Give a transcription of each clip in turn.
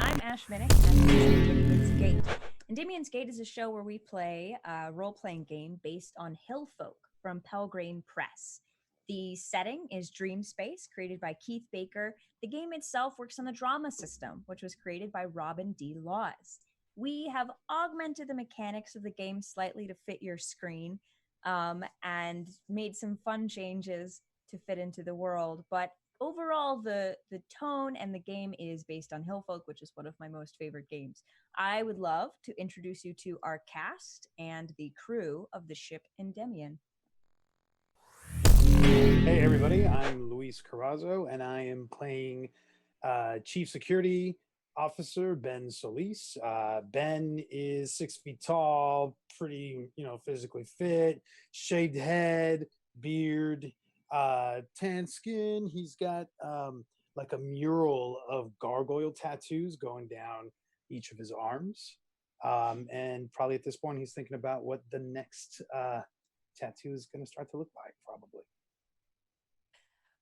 I'm Ash Minnick, and this is Endymion's Gate. Endymion's Gate is a show where we play a role-playing game based on Hillfolk from Pelgrane Press. The setting is Dream Space, created by Keith Baker. The game itself works on the drama system, which was created by Robin D. Laws. We have augmented the mechanics of the game slightly to fit your screen, and made some fun changes to fit into the world, but overall, the tone and the game is based on Hillfolk, which is one of my most favorite games. I would love to introduce you to our cast and the crew of the ship Endymion. Hey everybody, I'm Luis Carazo, and I am playing Chief Security Officer Ben Solis. Ben is 6 feet tall, pretty, physically fit, shaved head, beard, tan skin. He's got like a mural of gargoyle tattoos going down each of his arms, and probably at this point he's thinking about what the next tattoo is going to start to look like, probably.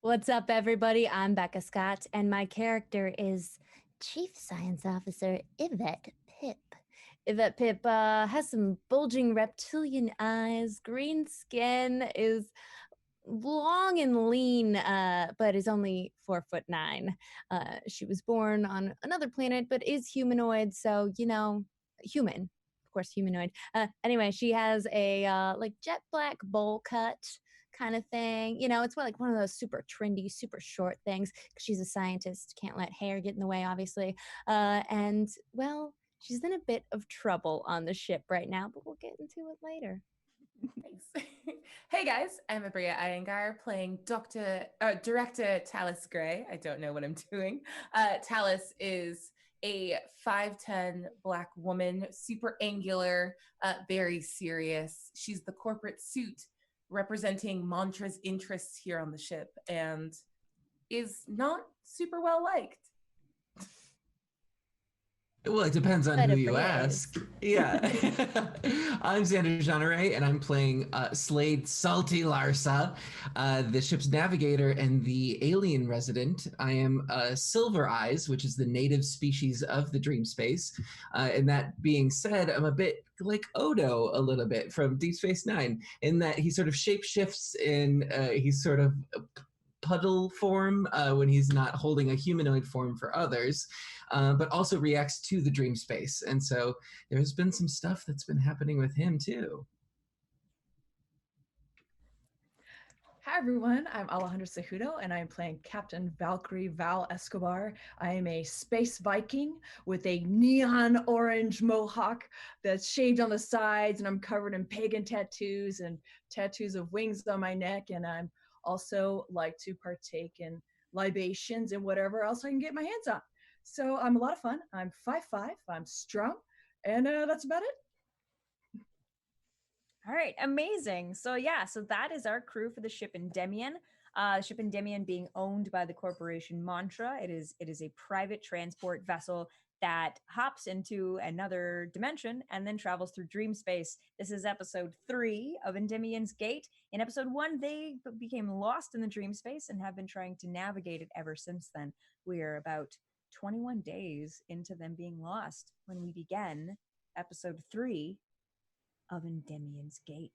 What's up, everybody? I'm Becca Scott, and my character is Chief Science Officer Yvette Pip. Yvette Pip has some bulging reptilian eyes, green skin, is long and lean, but is only 4'9". She was born on another planet, but is humanoid, so, human. Of course, humanoid. Anyway, she has a like jet black bowl cut kind of thing. It's like one of those super trendy, super short things, because she's a scientist, can't let hair get in the way, obviously. And, well, she's in a bit of trouble on the ship right now, but we'll get into it later. Thanks. Hey guys, I'm Aabria Iyengar playing Director TALIS Gray. I don't know what I'm doing. TALIS is a 5'10" black woman, super angular, very serious. She's the corporate suit representing Mantra's interests here on the ship, and is not super well liked. Well, it depends on who you ask. Yeah. I'm Xander Jeanneret, and I'm playing SLADE Salty Larsa, the ship's navigator and the alien resident. I am Silver Eyes, which is the native species of the dream space. And that being said, I'm a bit like Odo a little bit from Deep Space Nine, in that he sort of shapeshifts in, he's sort of puddle form when he's not holding a humanoid form for others, but also reacts to the dream space. And so there's been some stuff that's been happening with him too. Hi everyone, I'm Alejandra Cejudo, and I'm playing Captain VALKYRIE Val Escobar. I am a space Viking with a neon orange mohawk that's shaved on the sides, and I'm covered in pagan tattoos and tattoos of wings on my neck, and I'm also like to partake in libations and whatever else I can get my hands on. So I'm a lot of fun. I'm 5'5", I'm strong, and that's about it. All right, amazing. So that is our crew for the ship Endymion. Ship Endymion being owned by the corporation Mantra. It is a private transport vessel that hops into another dimension and then travels through dream space. This is episode 3 of Endymion's Gate. In episode 1, they became lost in the dream space and have been trying to navigate it ever since then. We are about 21 days into them being lost when we begin episode 3 of Endymion's Gate.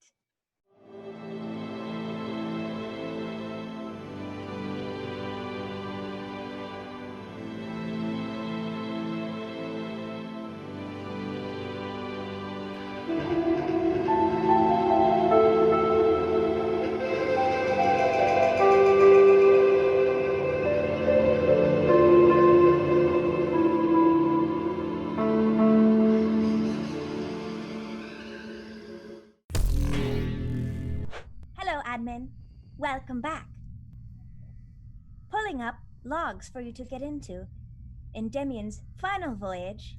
Welcome back. Pulling up logs for you to get into Endymion's final voyage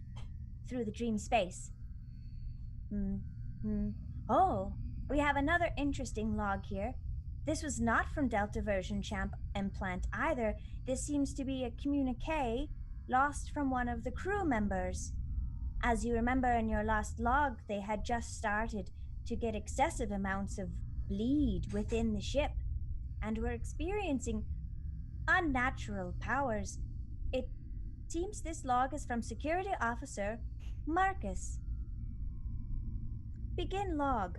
through the dream space. Oh, we have another interesting log here. This was not from Delta version C.H.A.M.P implant either. This seems to be a communique lost from one of the crew members. As you remember in your last log, they had just started to get excessive amounts of bleed within the ship and were experiencing unnatural powers. It Seems this log is from Security Officer Marcus. Begin log.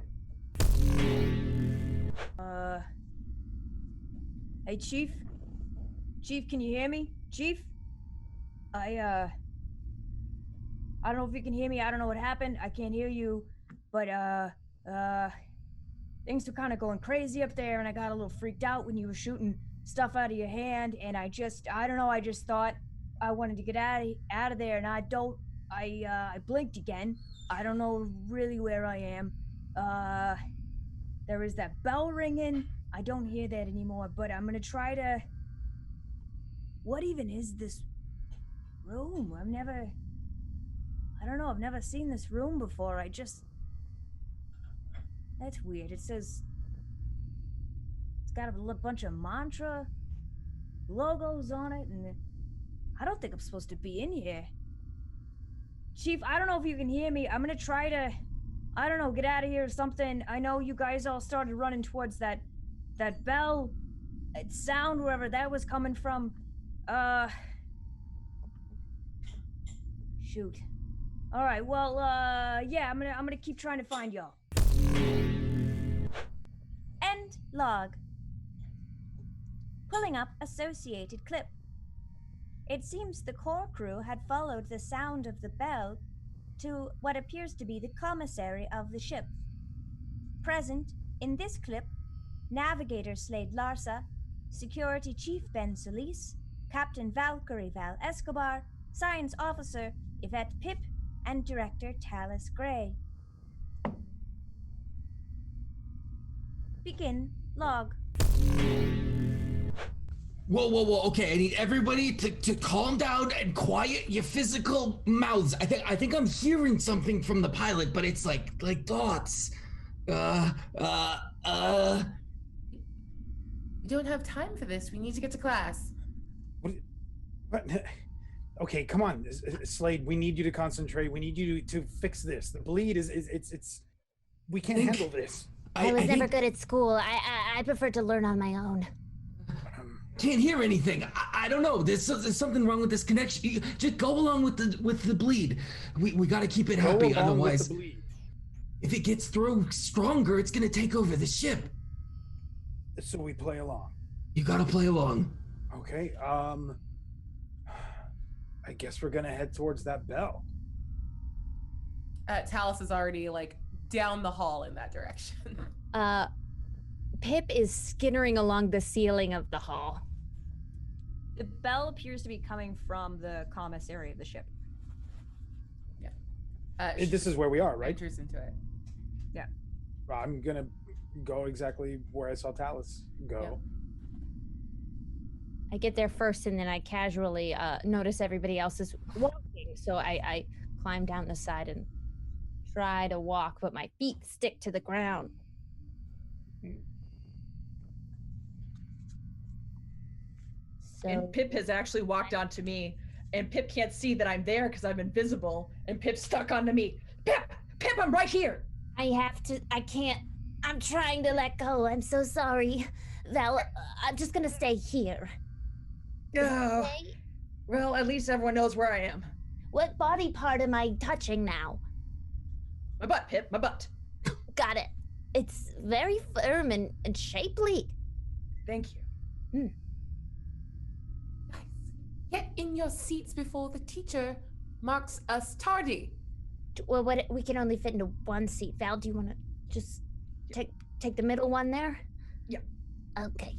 Hey, Chief? Chief, can you hear me? Chief? I don't know if you can hear me. I don't know what happened. I can't hear you. But, things were kind of going crazy up there, and I got a little freaked out when you were shooting stuff out of your hand, and I don't know, I just thought I wanted to get out of there, and I blinked again. I don't know really where I am. There is that bell ringing. I don't hear that anymore, but I'm gonna try to... What even is this room? I've never seen this room before. That's weird. It says... It's got a bunch of mantra logos on it, and I don't think I'm supposed to be in here. Chief, I don't know if you can hear me. I'm gonna try to, I don't know, get out of here or something. I know you guys all started running towards that bell sound, wherever that was coming from. Shoot. All right, well, yeah, I'm gonna keep trying to find y'all. End log. Pulling up associated clip. It seems the core crew had followed the sound of the bell to what appears to be the commissary of the ship. Present in this clip, Navigator SLADE Larsa, Security Chief Ben Solis, Captain VALKYRIE Val Escobar, Science Officer Yvette Pip, and Director TALIS Gray. Begin log. Whoa, okay, I need everybody to calm down and quiet your physical mouths. I think I'm hearing something from the pilot, but it's like thoughts. We don't have time for this. We need to get to class. What? Okay, come on, SLADE, we need you to concentrate. We need you to fix this. The bleed it's we can't handle this. I was never good at school. I prefer to learn on my own. Can't hear anything. I don't know. There's something wrong with this connection. Just go along with the bleed. We got to keep it happy. Otherwise, if it gets through stronger, it's gonna take over the ship. So we play along. You gotta play along. Okay. I guess we're gonna head towards that bell. Talis is already like down the hall in that direction. Pip is skittering along the ceiling of the hall. The bell appears to be coming from the commissary of the ship. Yeah. This is where we are, right? Enters into it. Yeah. I'm gonna go exactly where I saw Talis go. Yeah. I get there first, and then I casually notice everybody else is walking. So I climb down the side and try to walk, but my feet stick to the ground. So, and Pip has actually walked onto me, and Pip can't see that I'm there because I'm invisible, and Pip's stuck onto me. Pip, I'm right here. I can't. I'm trying to let go. I'm so sorry. Val, I'm just gonna stay here. Oh, well, at least everyone knows where I am. What body part am I touching now? My butt, Pip, my butt. Got it. It's very firm and shapely. Thank you. Nice. Get in your seats before the teacher marks us tardy. Well, we can only fit into one seat. Val, do you want to just take the middle one there? Yeah. Okay.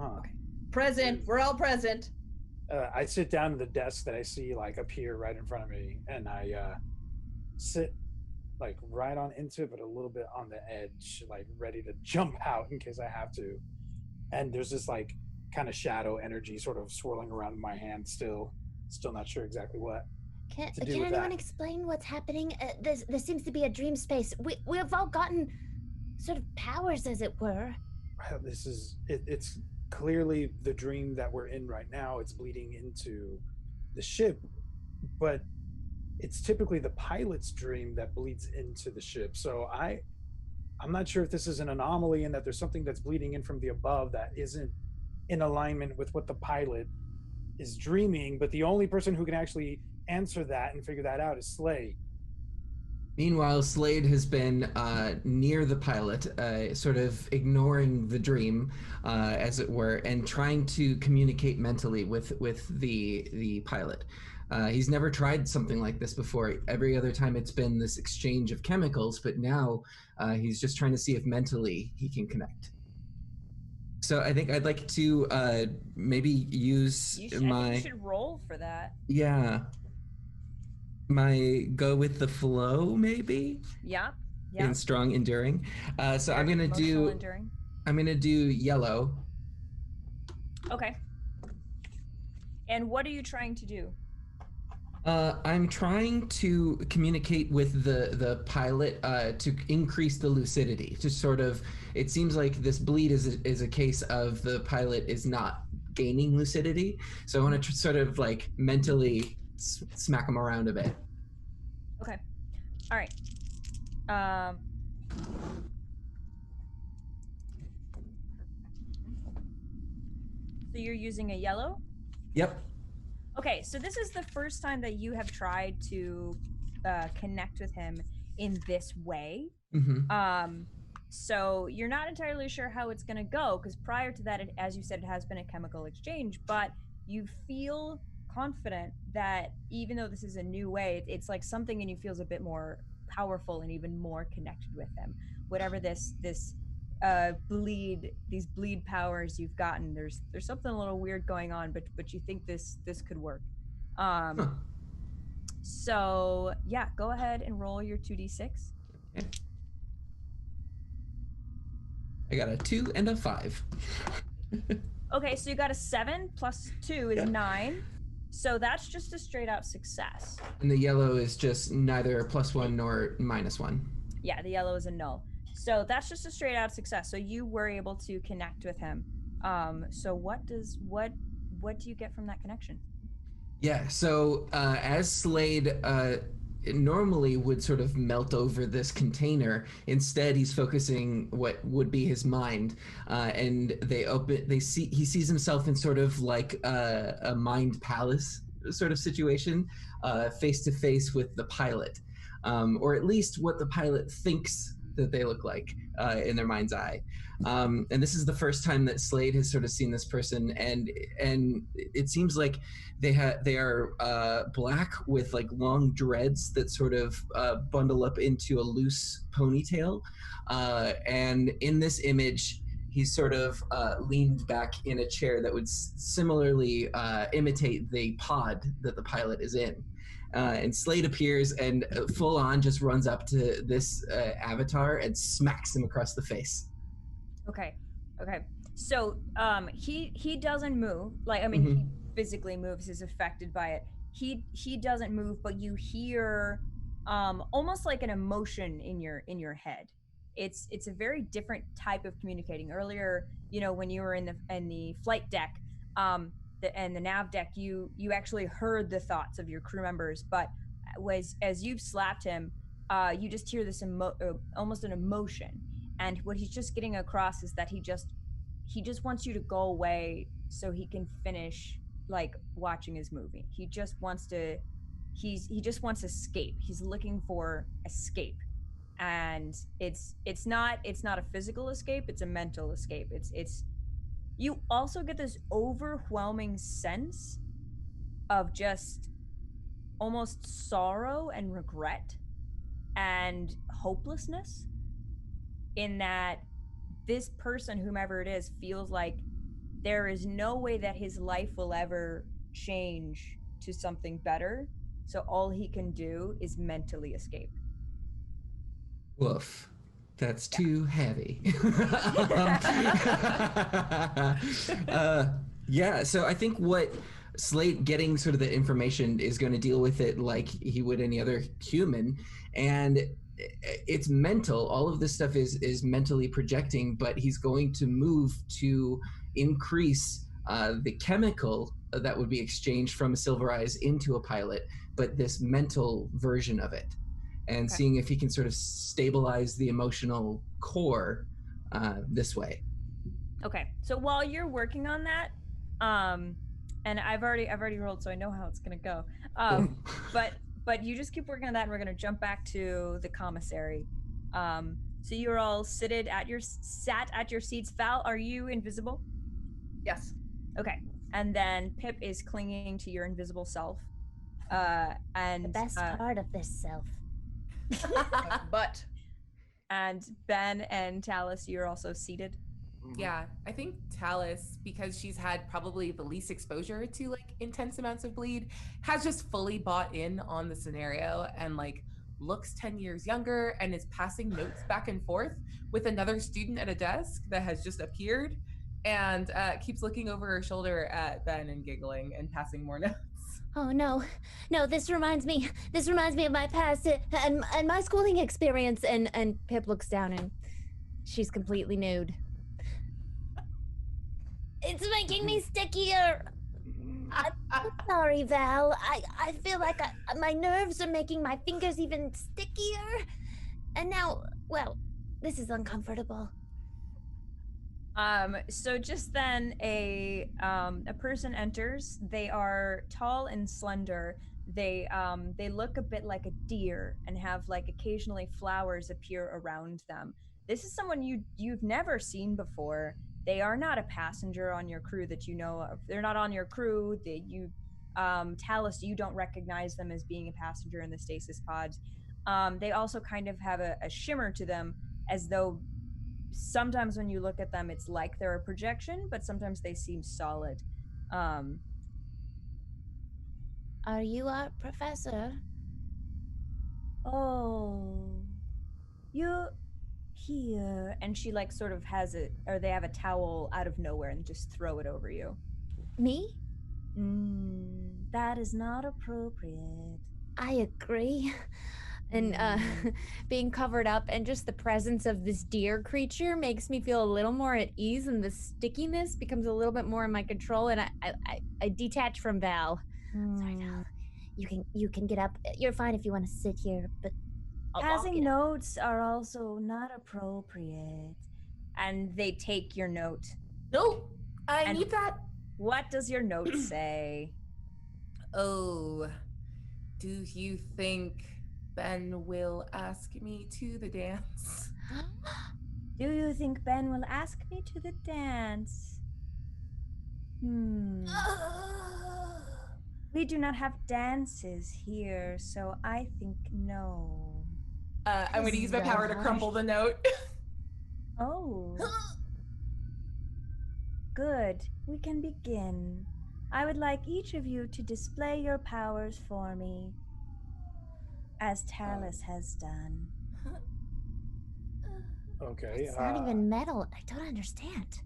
Okay. Present. We're all present. I sit down at the desk that I see like appear right in front of me, and I sit like right on into it, but a little bit on the edge, like ready to jump out in case I have to. And there's this like kind of shadow energy sort of swirling around my hand, still not sure exactly what. Can anyone explain what's happening? There seems to be a dream space. We've all gotten sort of powers, as it were. This is it's clearly the dream that we're in right now. It's bleeding into the ship, but it's typically the pilot's dream that bleeds into the ship. So I'm not sure if this is an anomaly and that there's something that's bleeding in from the above that isn't in alignment with what the pilot is dreaming, but the only person who can actually answer that and figure that out is Slade. Meanwhile, Slade has been near the pilot, sort of ignoring the dream, as it were, and trying to communicate mentally with the pilot. He's never tried something like this before. Every other time it's been this exchange of chemicals, but now he's just trying to see if mentally he can connect. So I think I'd like to maybe use I think you should roll for that. Yeah. My go with the flow, maybe? Yeah. In strong enduring. So I'm gonna do enduring. I'm gonna do yellow. Okay. And what are you trying to do? I'm trying to communicate with the pilot to increase the lucidity. To sort of, it seems like this bleed is a case of the pilot is not gaining lucidity. So I want to sort of like mentally smack him around a bit. Okay. All right. So you're using a yellow? Yep. Okay, so this is the first time that you have tried to connect with him in this way. Mm-hmm. So you're not entirely sure how it's going to go, because prior to that, as you said, it has been a chemical exchange, but you feel confident that even though this is a new way, it's like something in you feels a bit more powerful and even more connected with him. Whatever these bleed powers you've gotten, there's something a little weird going on, but you think this could work. So yeah, go ahead and roll your 2d6. Okay. I got a 2 and a 5. Okay, so you got a 7 plus 2 is 9. So that's just a straight out success. And the yellow is just neither +1 nor -1. Yeah, the yellow is a null. So that's just a straight out success. So you were able to connect with him. So what do you get from that connection? Yeah, so as Slade normally would sort of melt over this container, instead he's focusing what would be his mind, and he sees himself in sort of like a mind palace sort of situation, face to face with the pilot, or at least what the pilot thinks that they look like in their mind's eye. And this is the first time that Slade has sort of seen this person, and it seems like they are black with like long dreads that sort of bundle up into a loose ponytail. And in this image, he's sort of leaned back in a chair that would similarly imitate the pod that the pilot is in. And Slade appears and full on just runs up to this avatar and smacks him across the face. Okay. So he doesn't move. Like, I mean, he physically moves, is affected by it. He doesn't move, but you hear almost like an emotion in your head. It's a very different type of communicating. Earlier, when you were in the flight deck, and the nav deck, you actually heard the thoughts of your crew members, but as you've slapped him, you just hear this almost an emotion. And what he's just getting across is that he just wants you to go away so he can finish like watching his movie. He just wants escape. He's looking for escape. And it's not a physical escape, it's a mental escape. It's you also get this overwhelming sense of just almost sorrow and regret and hopelessness, in that this person, whomever it is, feels like there is no way that his life will ever change to something better. So all he can do is mentally escape. Woof. That's too heavy. Yeah, so I think what Slade getting sort of the information is going to deal with it like he would any other human. And it's mental. All of this stuff is mentally projecting, but he's going to move to increase the chemical that would be exchanged from a Silver Eyes into a pilot, but this mental version of it. And seeing if he can sort of stabilize the emotional core this way. Okay, so while you're working on that, and I've already rolled, so I know how it's gonna go. But you just keep working on that, and we're gonna jump back to the commissary. So you're all sat at your seats. Val, are you invisible? Yes. Okay, and then Pip is clinging to your invisible self. And The best part of this self. But and Ben and Talis, you're also seated. Yeah, I think Talis, because she's had probably the least exposure to like intense amounts of bleed, has just fully bought in on the scenario and like looks 10 years younger and is passing notes back and forth with another student at a desk that has just appeared, and keeps looking over her shoulder at Ben and giggling and passing more notes. Oh no, this reminds me of my past and my schooling experience. And Pip looks down and she's completely nude. It's making me stickier. I'm so sorry, Val. I feel like my nerves are making my fingers even stickier. And now, well, this is uncomfortable. So just then a person enters. They are tall and slender. They look a bit like a deer and have like occasionally flowers appear around them. This is someone you've never seen before. They are not a passenger on your crew that you know of. They're not on your crew. Talis, you don't recognize them as being a passenger in the stasis pods. They also kind of have a shimmer to them, as though sometimes when you look at them, it's like they're a projection, but sometimes they seem solid. Are you our professor? Oh, you here. And she like sort of has it, or they have a towel out of nowhere and just throw it over you. Me? That is not appropriate. I agree. And being covered up and just the presence of this deer creature makes me feel a little more at ease, and the stickiness becomes a little bit more in my control, and I detach from Val. Sorry, Val. You can get up. You're fine if you want to sit here, but Passing notes are also not appropriate. And they take your note. Nope, I need that. What does your note say? Oh, do you think Ben will ask me to the dance? Do you think Ben will ask me to the dance? We do not have dances here, so I think no. I'm going to use my power to crumple the note. Oh. Good. We can begin. I would like each of you to display your powers for me, as Talis has done. Okay. it's not even metal. I don't understand.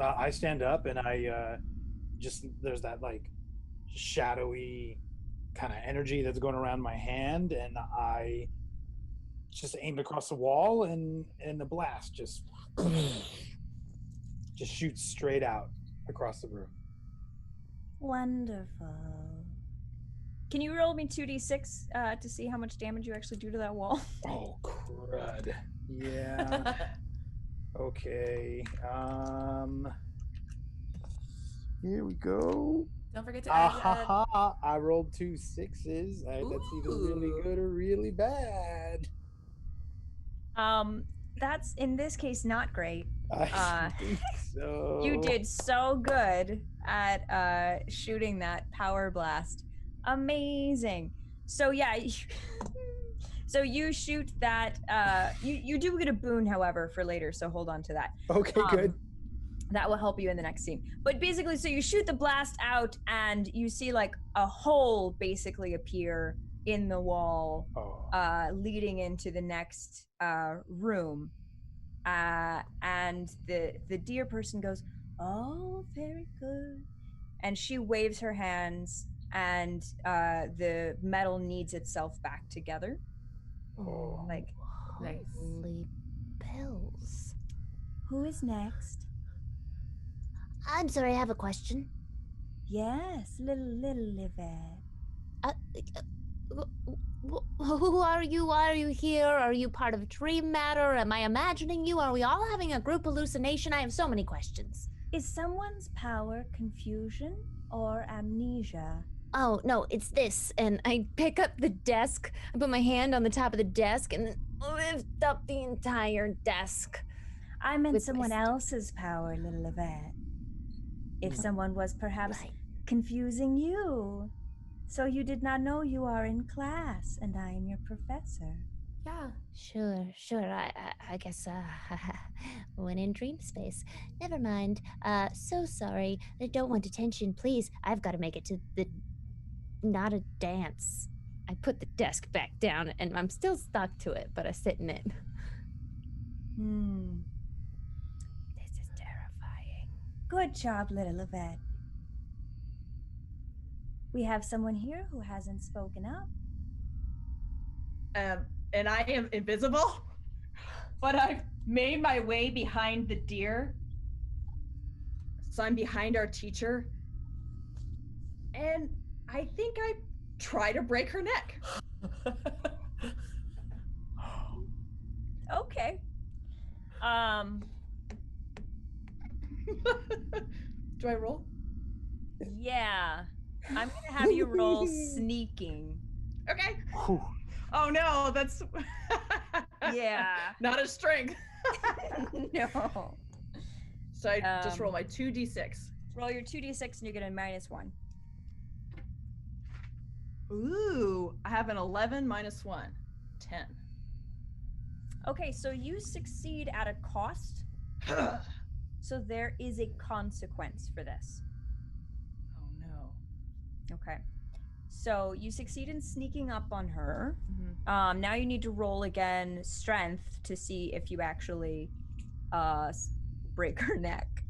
I stand up and I there's that like shadowy kind of energy that's going around my hand, and I just aim across the wall, and the blast just shoots straight out across the room. Wonderful. Can you roll me 2d6 to see how much damage you actually do to that wall? Oh crud. Yeah. Okay. Here we go. Don't forget to add I rolled 2 6s. That's either really good or really bad. That's in this case not great. I think so. You did so good at shooting that power blast. Amazing. So yeah, so you shoot that. You do get a boon, however, for later. So hold on to that. Okay, good. That will help you in the next scene. But basically, so you shoot the blast out, and you see like a hole basically appear in the wall, leading into the next room. And the deer person goes, "Oh, very good," and she waves her hands, and the metal kneads itself back together. Oh, like nice. Holy pills. Who is next? I'm sorry, I have a question. Yes, little Livette. Who are you? Why are you here? Are you part of Dream Matter? Am I imagining you? Are we all having a group hallucination? I have so many questions. Is someone's power confusion or amnesia? Oh, no, it's this. And I pick up the desk. I put my hand on the top of the desk and lift up the entire desk. I meant With my someone stick. else's power, little Yvette. If someone was perhaps Right. confusing you. So you did not know you are in class and I am your professor. Yeah. Sure. I guess when in dream space. Never mind. So sorry. I don't want attention. Please, I've got to make it to the not a dance. I put the desk back down and I'm still stuck to it, but I sit in it. This is terrifying. Good job, little Yvette. We have someone here who hasn't spoken up. And I am invisible, but I've made my way behind the deer. So I'm behind our teacher. And I think I try to break her neck. Okay. Do I roll? Yeah. I'm gonna have you roll sneaking. Okay. Whew. Oh no, that's Yeah. not a strength. No. So I just roll my 2d6. Roll your 2d6 and you get a -1. Ooh, I have an 11 minus 1. 10. Okay, so you succeed at a cost. So there is a consequence for this. Oh no. Okay. So you succeed in sneaking up on her. Mm-hmm. Now you need to roll again strength to see if you actually break her neck.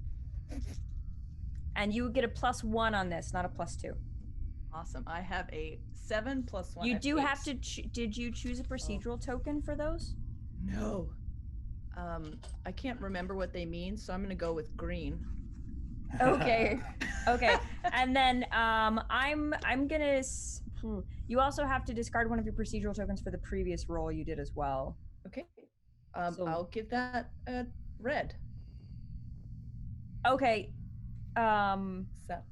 And you would get a +1 on this, not a +2. Awesome. I have a 7 plus 1. You do have to. Did you choose a procedural token for those? No. I can't remember what they mean, so I'm gonna go with green. Okay. Okay. And then I'm gonna. You also have to discard one of your procedural tokens for the previous roll you did as well. Okay. So- I'll give that a red. Okay. So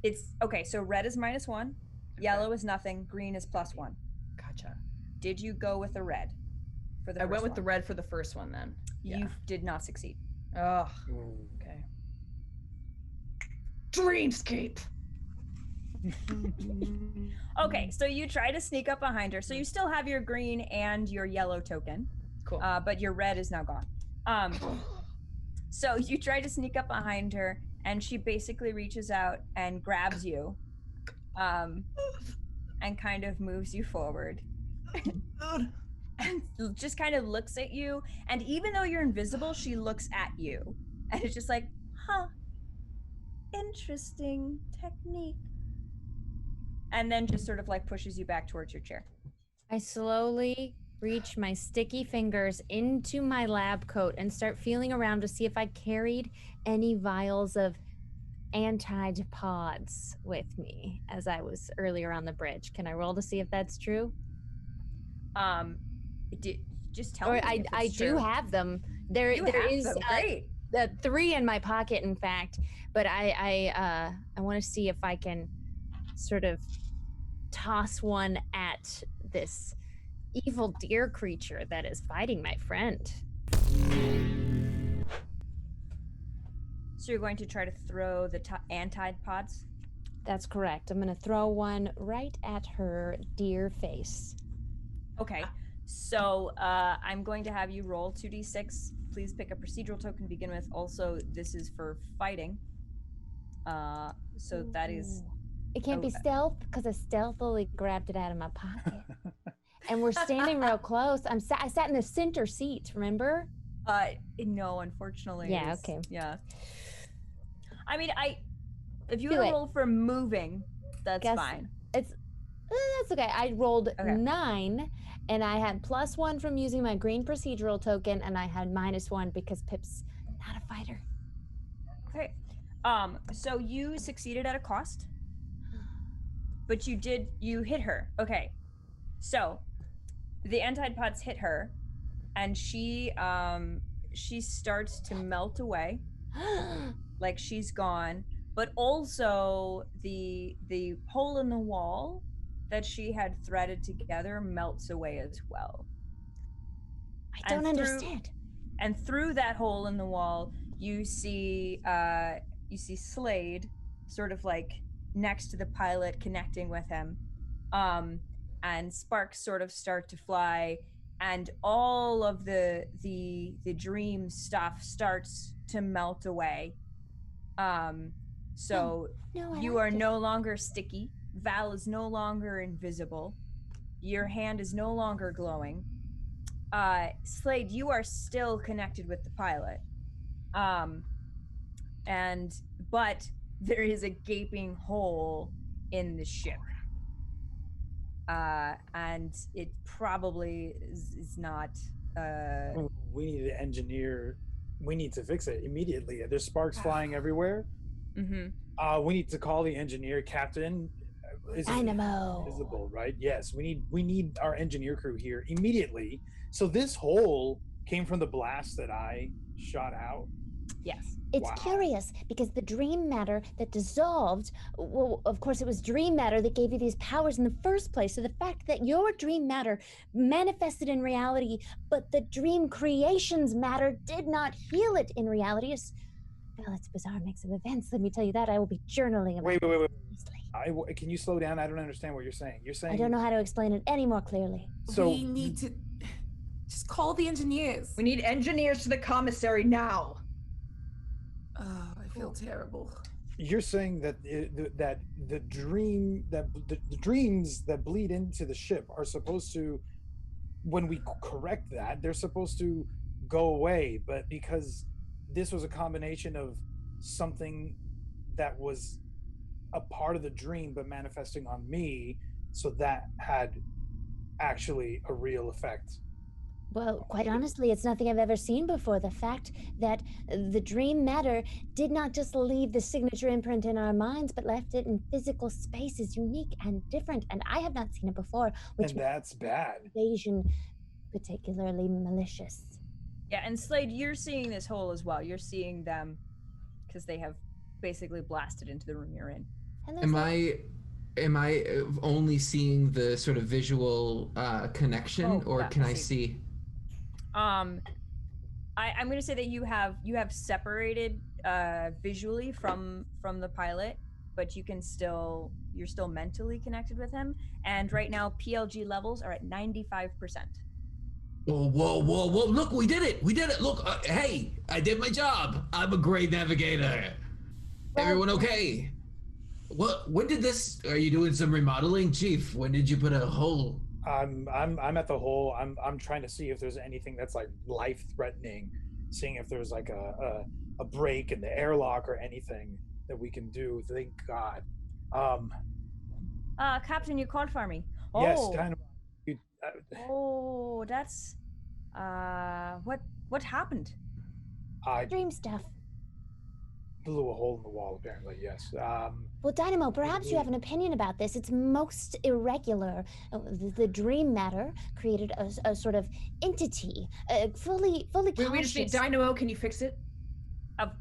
It's okay. So red is -1, yellow is nothing, green is +1. gotcha. Did you go with the red for the I first went with the one? red for the first one then. You did not succeed. Oh, okay. Dreamscape. Okay, so you try to sneak up behind her. So you still have your green and your yellow token. Cool. But your red is now gone. So you try to sneak up behind her, and she basically reaches out and grabs you, and kind of moves you forward. And just kind of looks at you, and even though you're invisible, she looks at you. And it's just like, huh, interesting technique. And then just sort of like pushes you back towards your chair. I slowly reach my sticky fingers into my lab coat and start feeling around to see if I carried any vials of antipods with me as I was earlier on the bridge. Can I roll to see if that's true? Just tell Or me. If I it's do true. have them. There You there have is them. Great. 3 in my pocket, in fact. But I want to see if I can sort of toss one at this evil deer creature that is fighting my friend. So you're going to try to throw the antipods? That's correct. I'm going to throw one right at her deer face. Okay. So I'm going to have you roll 2d6. Please pick a procedural token to begin with. Also, this is for fighting. So that is... It can't be stealth because I stealthily grabbed it out of my pocket. And we're standing real close. I sat in the center seat, remember? No, unfortunately. Yeah, okay. Yeah. I mean, if you Do want to it. roll for moving, that's Guess fine. That's okay. I rolled 9, and I had +1 from using my green procedural token, and I had -1 because Pip's not a fighter. Okay. So you succeeded at a cost, but you hit her. Okay. So the antipods hit her, and she she starts to melt away, like she's gone. But also the hole in the wall that she had threaded together melts away as well. I don't understand. And through that hole in the wall, you see Slade sort of like next to the pilot, connecting with him. And sparks sort of start to fly, and all of the dream stuff starts to melt away. So you are no longer sticky. Val is no longer invisible. Your hand is no longer glowing. Slade, you are still connected with the pilot. But there is a gaping hole in the ship. And it probably is not. We need to engineer. We need to fix it immediately. There's sparks flying everywhere. Mm-hmm. We need to call the engineer captain. Dynamo. Visible, right? Yes, we need our engineer crew here immediately. So this hole came from the blast that I shot out. Yes. It's curious because the dream matter that dissolved, well, of course it was dream matter that gave you these powers in the first place. So the fact that your dream matter manifested in reality, but the dream creations matter did not heal it in reality is, well, it's a bizarre mix of events. Let me tell you that. I will be journaling about Wait. Can you slow down? I don't understand what you're saying. You're saying... I don't know how to explain it any more clearly. So we need to just call the engineers. We need engineers to the commissary now. Oh, I feel terrible. You're saying that the dreams that bleed into the ship are supposed to, when we correct that, they're supposed to go away, but because this was a combination of something that was a part of the dream but manifesting on me, so that had actually a real effect. Well, quite honestly, it's nothing I've ever seen before. The fact that the dream matter did not just leave the signature imprint in our minds, but left it in physical space is unique and different, and I have not seen it before. Which and that's bad. Invasion, particularly malicious. Yeah, and Slade, you're seeing this hole as well. You're seeing them because they have basically blasted into the room you're in. Am I only seeing the sort of visual connection, or can I see? I'm going to say that you have separated visually from the pilot, but you're still mentally connected with him. And right now, PLG levels are at 95%. Whoa! Look, we did it! Look, hey, I did my job. I'm a great navigator. Everyone okay? When did this? Are you doing some remodeling, Chief? When did you put a hole? I'm at the hole. I'm trying to see if there's anything that's like life threatening, seeing if there's like a break in the airlock or anything that we can do. Thank God. Captain, you called for me. Yes, kind of. That's what happened? Dream stuff. Blew a hole in the wall, apparently, yes. Well, Dynamo, perhaps you have an opinion about this. It's most irregular. The dream matter created a sort of entity, fully conscious. We just need Dynamo. Can you fix it? A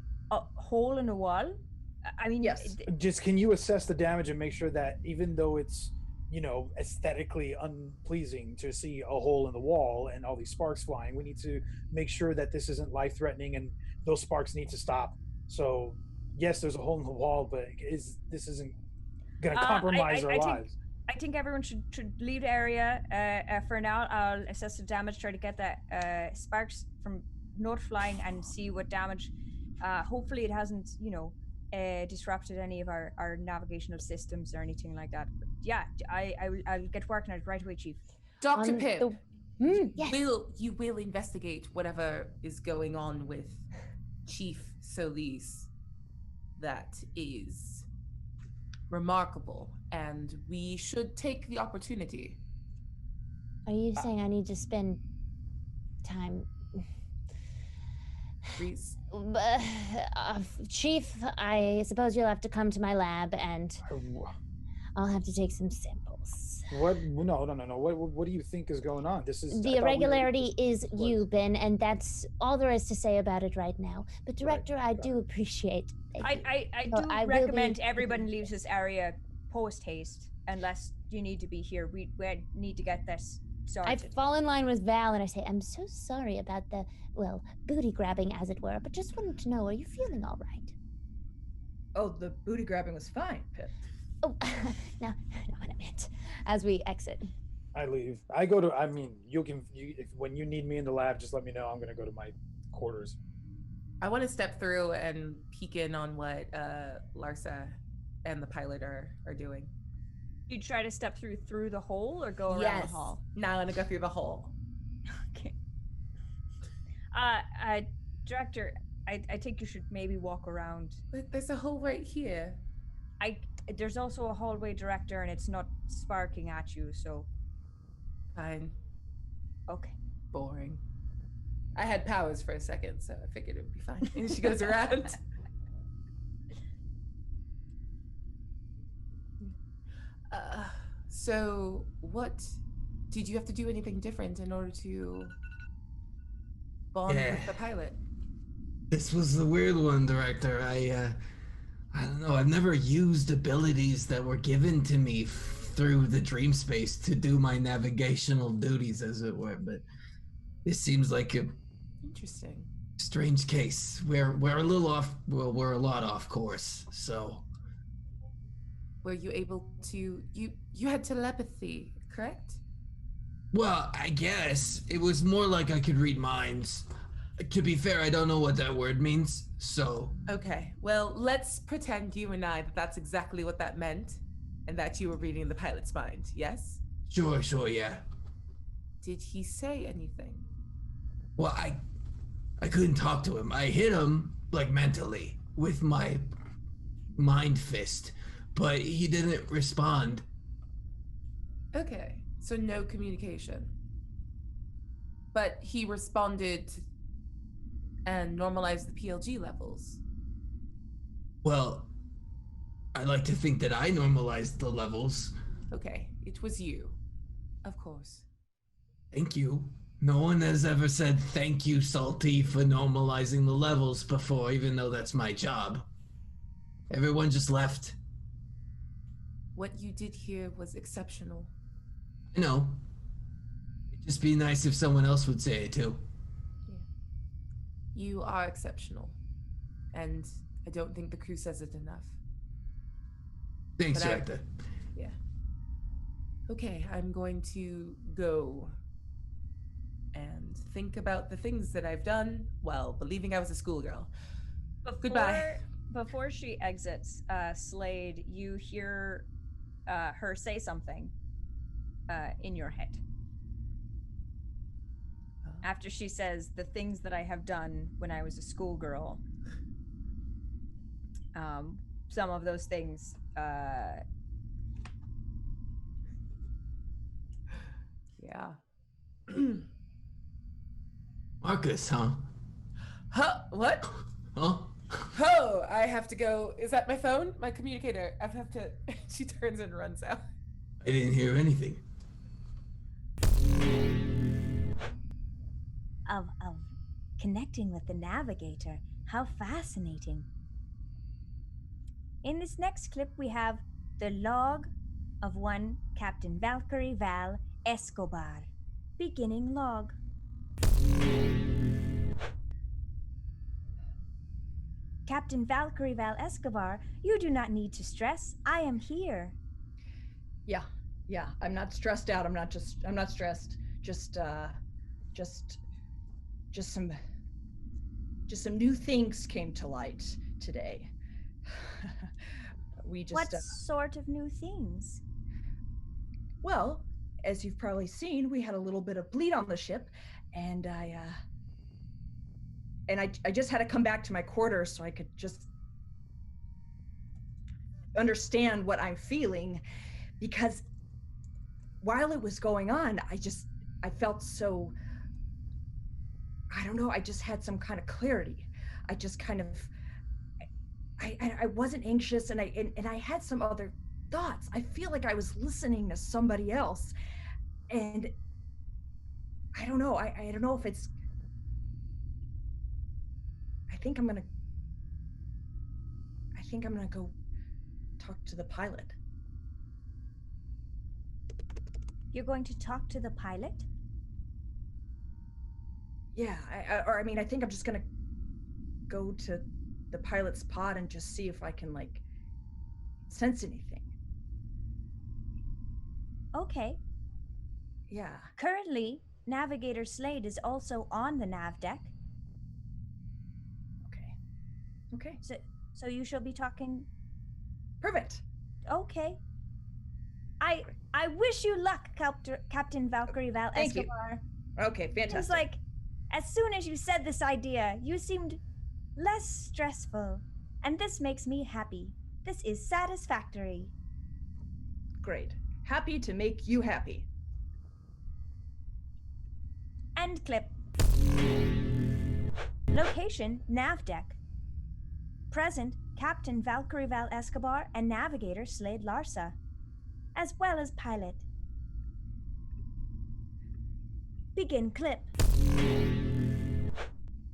hole in the wall? I mean, yes. Just can you assess the damage and make sure that even though it's, aesthetically unpleasing to see a hole in the wall and all these sparks flying, we need to make sure that this isn't life-threatening and those sparks need to stop. So, yes, there's a hole in the wall, but this isn't going to compromise our lives. I think everyone should leave the area for now. I'll assess the damage, try to get the sparks from not flying and see what damage. Hopefully it hasn't, disrupted any of our navigational systems or anything like that. But yeah, I'll get working on it right away, Chief. Dr. Pip, yes. you will investigate whatever is going on with Chief Solis. That is remarkable, and we should take the opportunity. Are you saying I need to spend time? Please. Chief, I suppose you'll have to come to my lab and I'll have to take some samples. course. What? No. What do you think is going on? This is The irregularity is you, Ben, and that's all there is to say about it right now. But Director, I do appreciate. Thank you. I So do I will recommend be- everyone leaves this area post haste, unless you need to be here. We need to get this I started. fall in line with Val and I say, I'm so sorry about the, well, booty grabbing, as it were, but just wanted to know, are you feeling all right? Oh, the booty grabbing was fine, Pip. Oh, no, what I meant. As we exit. I leave. I go to. I mean, when you need me in the lab, just let me know. I'm gonna go to my quarters. I want to step through and peek in on what Larsa and the pilot are doing. You try to step through the hole or go around the hall? Now I'm gonna go through the hole. Okay. Director, I think you should maybe walk around. But there's a hole right here. There's also a hallway, Director, and it's not sparking at you, so. Fine. Okay. Boring. I had powers for a second, so I figured it would be fine. And she goes around. So what did you have to do anything different in order to bond with the pilot? This was the weird one, Director. I don't know. I've never used abilities that were given to me through the dream space to do my navigational duties, as it were. But this seems like a interesting, strange case. We're a little off. Well, we're a lot off course. So, were you able to? You had telepathy, correct? Well, I guess it was more like I could read minds. To be fair, I don't know what that word means, so... Okay, well, let's pretend you and I that's exactly what that meant, and that you were reading the pilot's mind, yes? Sure, yeah. Did he say anything? Well, I couldn't talk to him. I hit him, like, mentally, with my mind fist, but he didn't respond. Okay, so no communication. But he responded and normalize the PLG levels. Well, I like to think that I normalized the levels. Okay, it was you. Of course. Thank you. No one has ever said thank you, Salty, for normalizing the levels before, even though that's my job. Everyone just left. What you did here was exceptional. I know. It'd just be nice if someone else would say it too. You are exceptional, and I don't think the crew says it enough. Thanks, Director. Yeah. Okay, I'm going to go and think about the things that I've done while believing I was a schoolgirl. Goodbye. Before she exits, Slade, you hear her say something in your head. After she says, the things that I have done when I was a schoolgirl, some of those things, yeah. Marcus, huh? Huh? What? Huh? Oh, I have to go. Is that my phone? My communicator. I have to. She turns and runs out. I didn't hear anything. Of connecting with the navigator. How fascinating. In this next clip, we have the log of one Captain VALKYRIE Val ESCOBAR. Beginning log. Captain VALKYRIE Val ESCOBAR, you do not need to stress. I am here. Yeah. I'm not stressed out. I'm not stressed. Just some new things came to light today. What sort of new things? Well, as you've probably seen, we had a little bit of bleed on the ship, and I just had to come back to my quarters so I could just understand what I'm feeling, because while it was going on, I felt so, I don't know, I just had some kind of clarity. I wasn't anxious, and I had some other thoughts. I feel like I was listening to somebody else, and I don't know. I don't know if it's. I think I'm gonna go talk to the pilot. You're going to talk to the pilot? Yeah, I think I'm just gonna go to the pilot's pod and just see if I can like sense anything. Okay. Yeah. Currently, Navigator SLADE is also on the nav deck. Okay. So you shall be talking. Perfect. Okay. I wish you luck, Captain Valkyrie Val Thank you. Escobar. Okay, fantastic. Seems like as soon as you said this idea, you seemed less stressful, and this makes me happy. This is satisfactory. Great. Happy to make you happy. End clip. Location, nav deck. Present, Captain Valkyrie Val Escobar and Navigator SLADE Larsa, as well as pilot. Begin clip.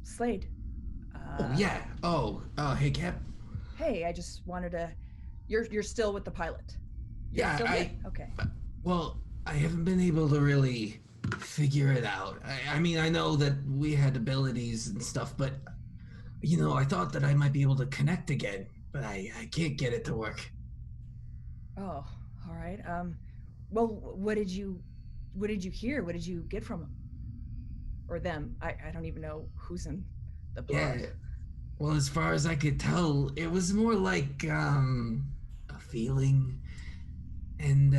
SLADE. Oh yeah. Oh, hey Cap. Hey, I just wanted to. You're still with the pilot. You're Yeah, still here? Okay. Well, I haven't been able to really figure it out. I mean, I know that we had abilities and stuff, but you know, I thought that I might be able to connect again, but I can't get it to work. Oh, all right. Well, what did you hear? What did you get from them? Or them? I don't even know who's in the pod. Yeah. Well, as far as I could tell, it was more like a feeling, and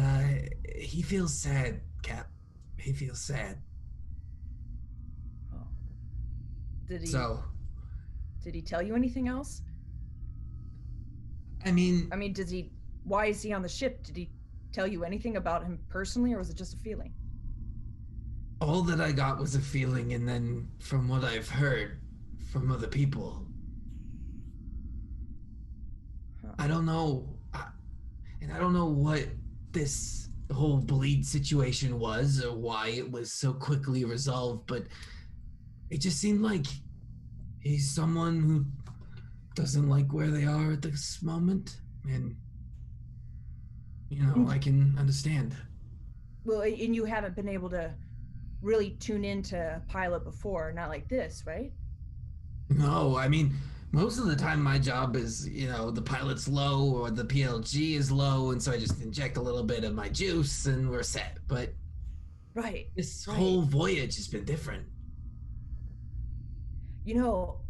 he feels sad, Cap. He feels sad. Oh. Did he tell you anything else? I mean, why is he on the ship? Did he tell you anything about him personally, or was it just a feeling? all that I got was a feeling, and then from what I've heard from other people, I don't know, and I don't know what this whole bleed situation was or why it was so quickly resolved, but it just seemed like he's someone who doesn't like where they are at this moment, and you know, I can understand. Well, and you haven't been able to really tune into a pilot before, not like this, right? No, I mean, most of the time my job is, you know, the pilot's low or the PLG is low, and so I just inject a little bit of my juice and we're set. But this whole voyage has been different. You know,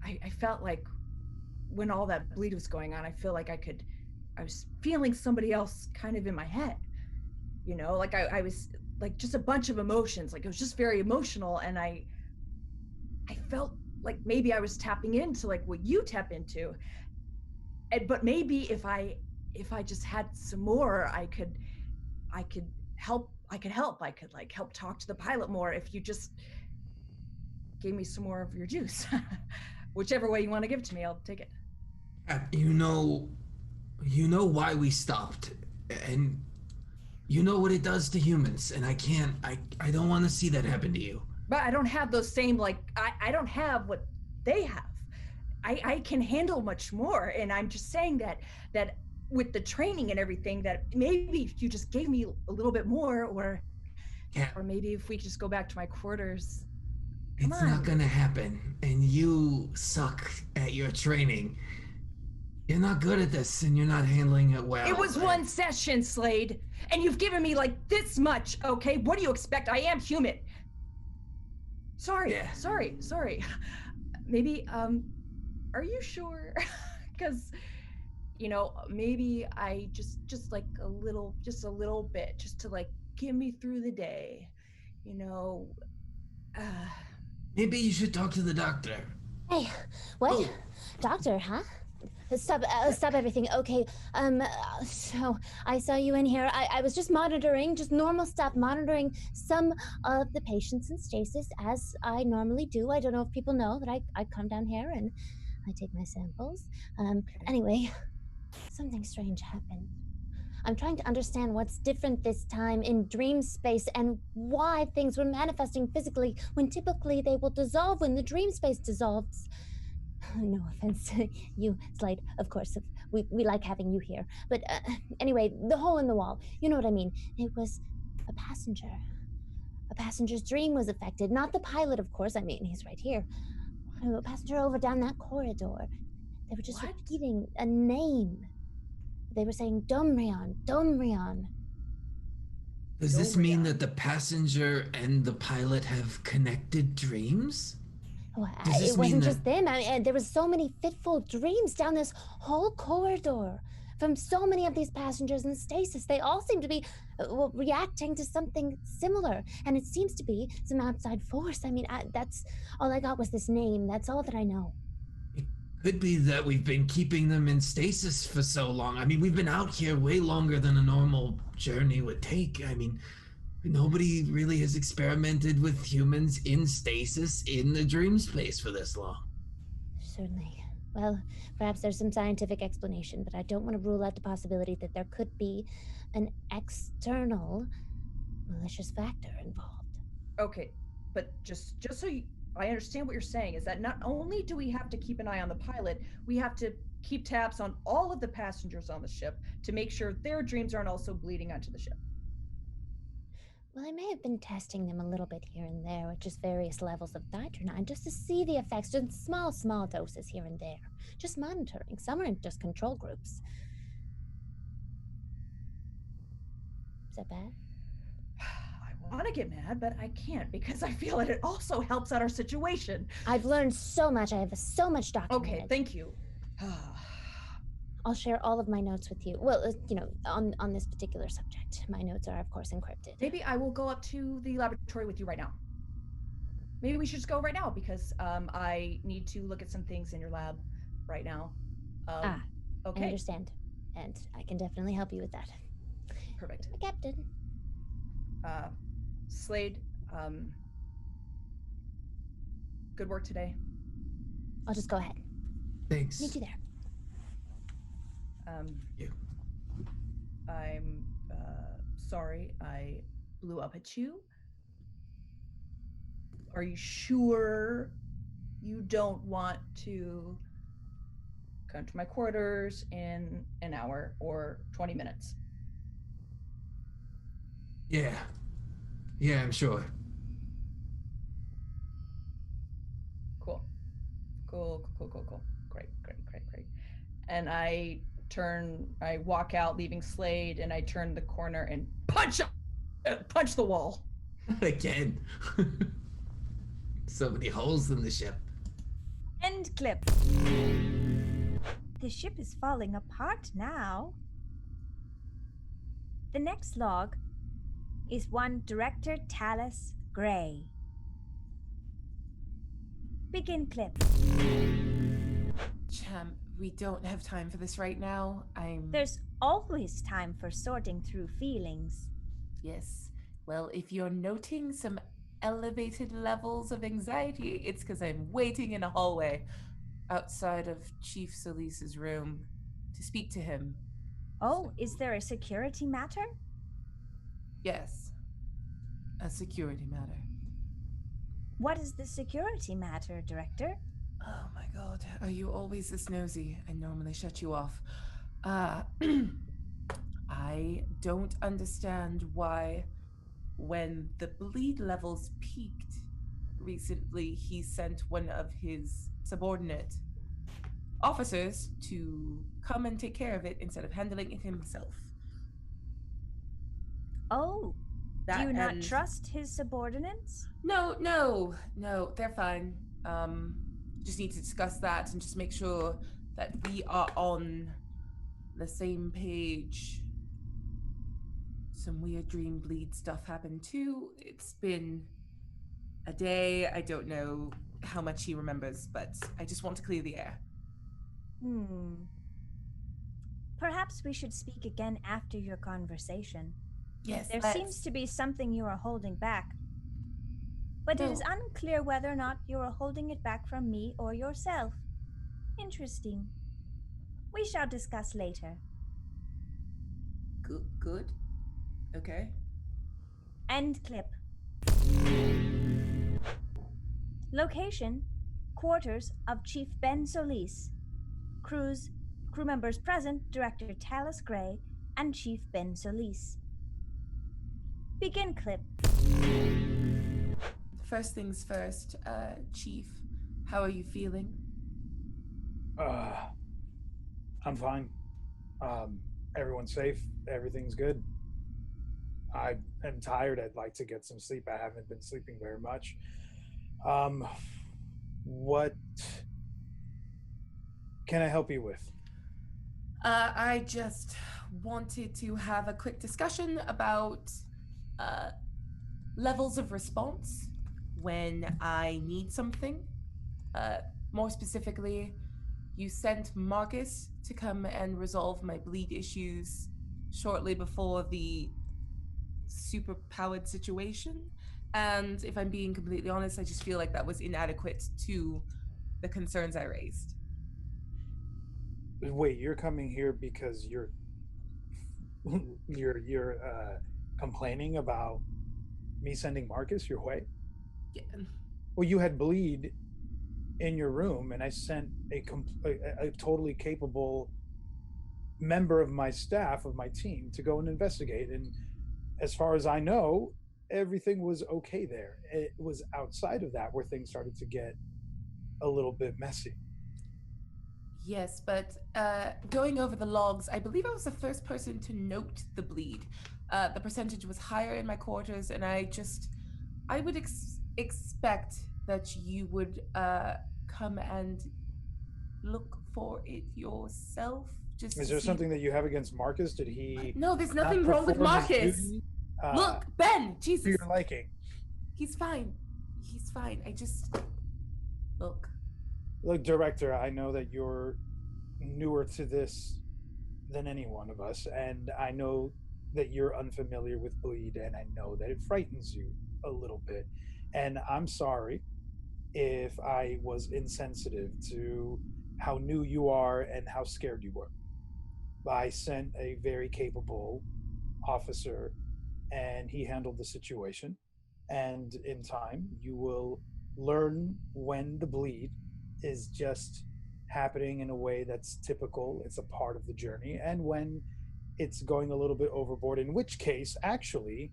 I felt like when all that bleed was going on, I feel like I was feeling somebody else kind of in my head. You know, like I was like just a bunch of emotions, like it was just very emotional, and I felt like maybe I was tapping into like what you tap into, but maybe if I just had some more, I could help talk to the pilot more if you just gave me some more of your juice. Whichever way you want to give it to me, I'll take it. You know why we stopped, and you know what it does to humans, and I don't want to see that happen to you. But I don't have those same, like, I don't have what they have. I can handle much more, and I'm just saying that with the training and everything, that maybe if you just gave me a little bit more, or maybe if we just go back to my quarters. It's not gonna happen, and you suck at your training. You're not good at this, and you're not handling it well. It was one session, SLADE, and you've given me like this much, okay? What do you expect? I am human. Sorry. Maybe, are you sure? Because, you know, maybe I just like a little bit, just to like get me through the day, you know. Maybe you should talk to the doctor. Hey, what? Oh. Doctor, huh? Stop everything. Okay, so I saw you in here. I was just monitoring, just normal stuff, monitoring some of the patients in stasis, as I normally do. I don't know if people know that I come down here and I take my samples. Anyway, Something strange happened. I'm trying to understand what's different this time in dream space and why things were manifesting physically when typically they will dissolve when the dream space dissolves. No offense to you, Slade, of course. We like having you here. But anyway, the hole in the wall, you know what I mean. It was a passenger. A passenger's dream was affected. Not the pilot, of course. I mean, he's right here. A passenger over down that corridor. They were just repeating a name. They were saying Domrion, Domrion. Does this mean that the passenger and the pilot have connected dreams? Well, it wasn't just them. I mean, there was so many fitful dreams down this whole corridor from so many of these passengers in stasis. They all seem to be reacting to something similar, and it seems to be some outside force. I mean, that's all I got was this name. That's all that I know. It could be that we've been keeping them in stasis for so long. I mean, we've been out here way longer than a normal journey would take. I mean, nobody really has experimented with humans in stasis in the dream space for this long. Certainly. Well, perhaps there's some scientific explanation, but I don't want to rule out the possibility that there could be an external malicious factor involved. Okay, but just so I understand what you're saying is that not only do we have to keep an eye on the pilot, we have to keep tabs on all of the passengers on the ship to make sure their dreams aren't also bleeding onto the ship. Well, I may have been testing them a little bit here and there with just various levels of nitronine just to see the effects, just small doses here and there. Just monitoring. Some are in just control groups. Is that bad? I want to get mad, but I can't because I feel that it also helps out our situation. I've learned so much. I have so much documented. Okay, thank you. I'll share all of my notes with you. Well, on this particular subject. My notes are, of course, encrypted. Maybe I will go up to the laboratory with you right now. Maybe we should just go right now because I need to look at some things in your lab right now. Okay. I understand. And I can definitely help you with that. Perfect. Captain. Slade, good work today. I'll just go ahead. Thanks. Meet you there. You. I'm sorry I blew up at you. Are you sure you don't want to come to my quarters in an hour or 20 minutes? Yeah, I'm sure. Cool. Great. And I walk out leaving Slade, and I turn the corner and punch the wall. Again. So many holes in the ship. End clip. The ship is falling apart now. The next log is one Director TALIS Gray. Begin clip. C.H.A.M.P, we don't have time for this right now. There's always time for sorting through feelings. Yes. Well, if you're noting some elevated levels of anxiety, it's because I'm waiting in a hallway outside of Chief Solis's room to speak to him. Oh, is there a security matter? Yes. A security matter. What is the security matter, Director? Oh my god, are you always this nosy? I normally shut you off. I don't understand why when the bleed levels peaked recently, he sent one of his subordinate officers to come and take care of it instead of handling it himself. Oh, do you not trust his subordinates? No, they're fine. Just need to discuss that and just make sure that we are on the same page. Some weird dream bleed stuff happened too. It's been a day. I don't know how much he remembers, but I just want to clear the air. Perhaps we should speak again after your conversation. Yes, There seems to be something you are holding back. But it is No. unclear whether or not you are holding it back from me or yourself. Interesting. We shall discuss later. Good. Okay. End clip. Location, quarters of Chief Ben Solis. Crew members present, Director TALIS Gray and Chief Ben Solis. Begin clip. First things first, Chief, how are you feeling? I'm fine. Everyone's safe. Everything's good. I am tired. I'd like to get some sleep. I haven't been sleeping very much. What can I help you with? I just wanted to have a quick discussion about levels of response when I need something. More specifically, you sent Marcus to come and resolve my bleed issues shortly before the super-powered situation. And if I'm being completely honest, I just feel like that was inadequate to the concerns I raised. Wait, you're coming here because you're complaining about me sending Marcus your way? Yeah. Well, you had bleed in your room, and I sent a totally capable member of my staff, of my team, to go and investigate. And as far as I know, everything was okay there. It was outside of that where things started to get a little bit messy. Yes, but going over the logs, I believe I was the first person to note the bleed. The percentage was higher in my quarters, and I would expect that you would come and look for it yourself. Is there something that you have against Marcus? Did he? No, there's nothing wrong with Marcus. Look, Ben, Jesus. To your liking. He's fine. He's fine. Look. Look, Director, I know that you're newer to this than any one of us, and I know that you're unfamiliar with bleed, and I know that it frightens you a little bit. And I'm sorry if I was insensitive to how new you are and how scared you were. I sent a very capable officer, and he handled the situation. And in time, you will learn when the bleed is just happening in a way that's typical, it's a part of the journey, and when it's going a little bit overboard, in which case, actually,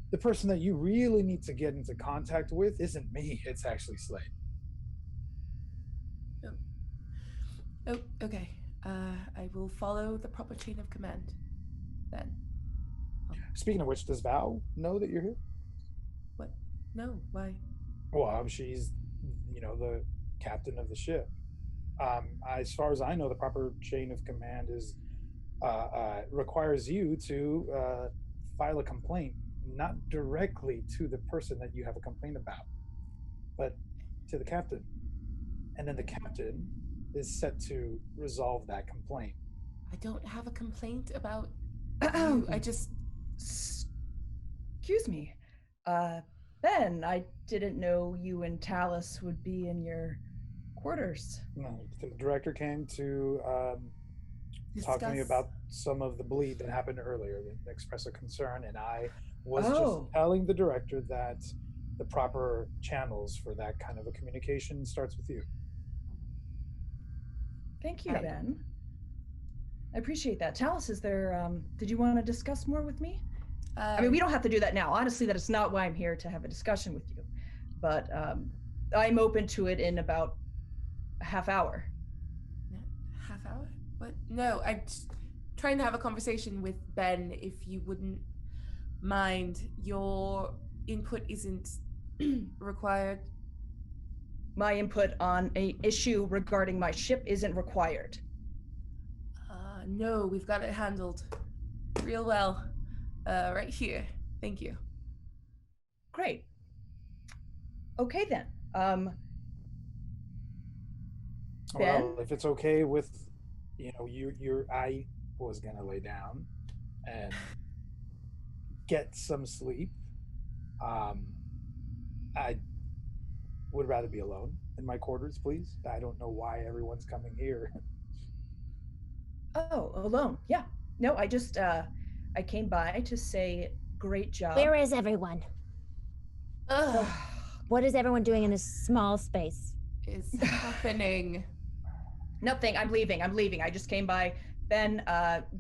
the person that you really need to get into contact with isn't me, it's actually SLADE. Oh, okay. I will follow the proper chain of command, then. Speaking of which, does Val know that you're here? What? No, why? Well, she's, the captain of the ship. As far as I know, the proper chain of command is requires you to file a complaint, not directly to the person that you have a complaint about, but to the captain. And then the captain is set to resolve that complaint. I don't have a complaint about you. I just... Excuse me. Ben, I didn't know you and TALIS would be in your quarters. No, the director came to talk to me about some of the bleed that happened earlier and express a concern, and I was just telling the director that the proper channels for that kind of a communication starts with you. Thank you, Ben. I appreciate that. TALIS, is there, did you want to discuss more with me? I mean, we don't have to do that now. Honestly, that is not why I'm here, to have a discussion with you. But I'm open to it in about a half hour. Half hour? What? No, I'm trying to have a conversation with Ben, if you wouldn't mind. Your input isn't required. My input on an issue regarding my ship isn't required. No, we've got it handled real well. Right here. Thank you. Great. Okay then. Ben? Well, if it's okay with, I was gonna lay down and get some sleep. I would rather be alone in my quarters, please. I don't know why everyone's coming here. Oh, alone. Yeah. No, I just I came by to say great job. Where is everyone? Ugh, What is everyone doing in this small space? is happening. Nothing. I'm leaving. I just came by. Ben,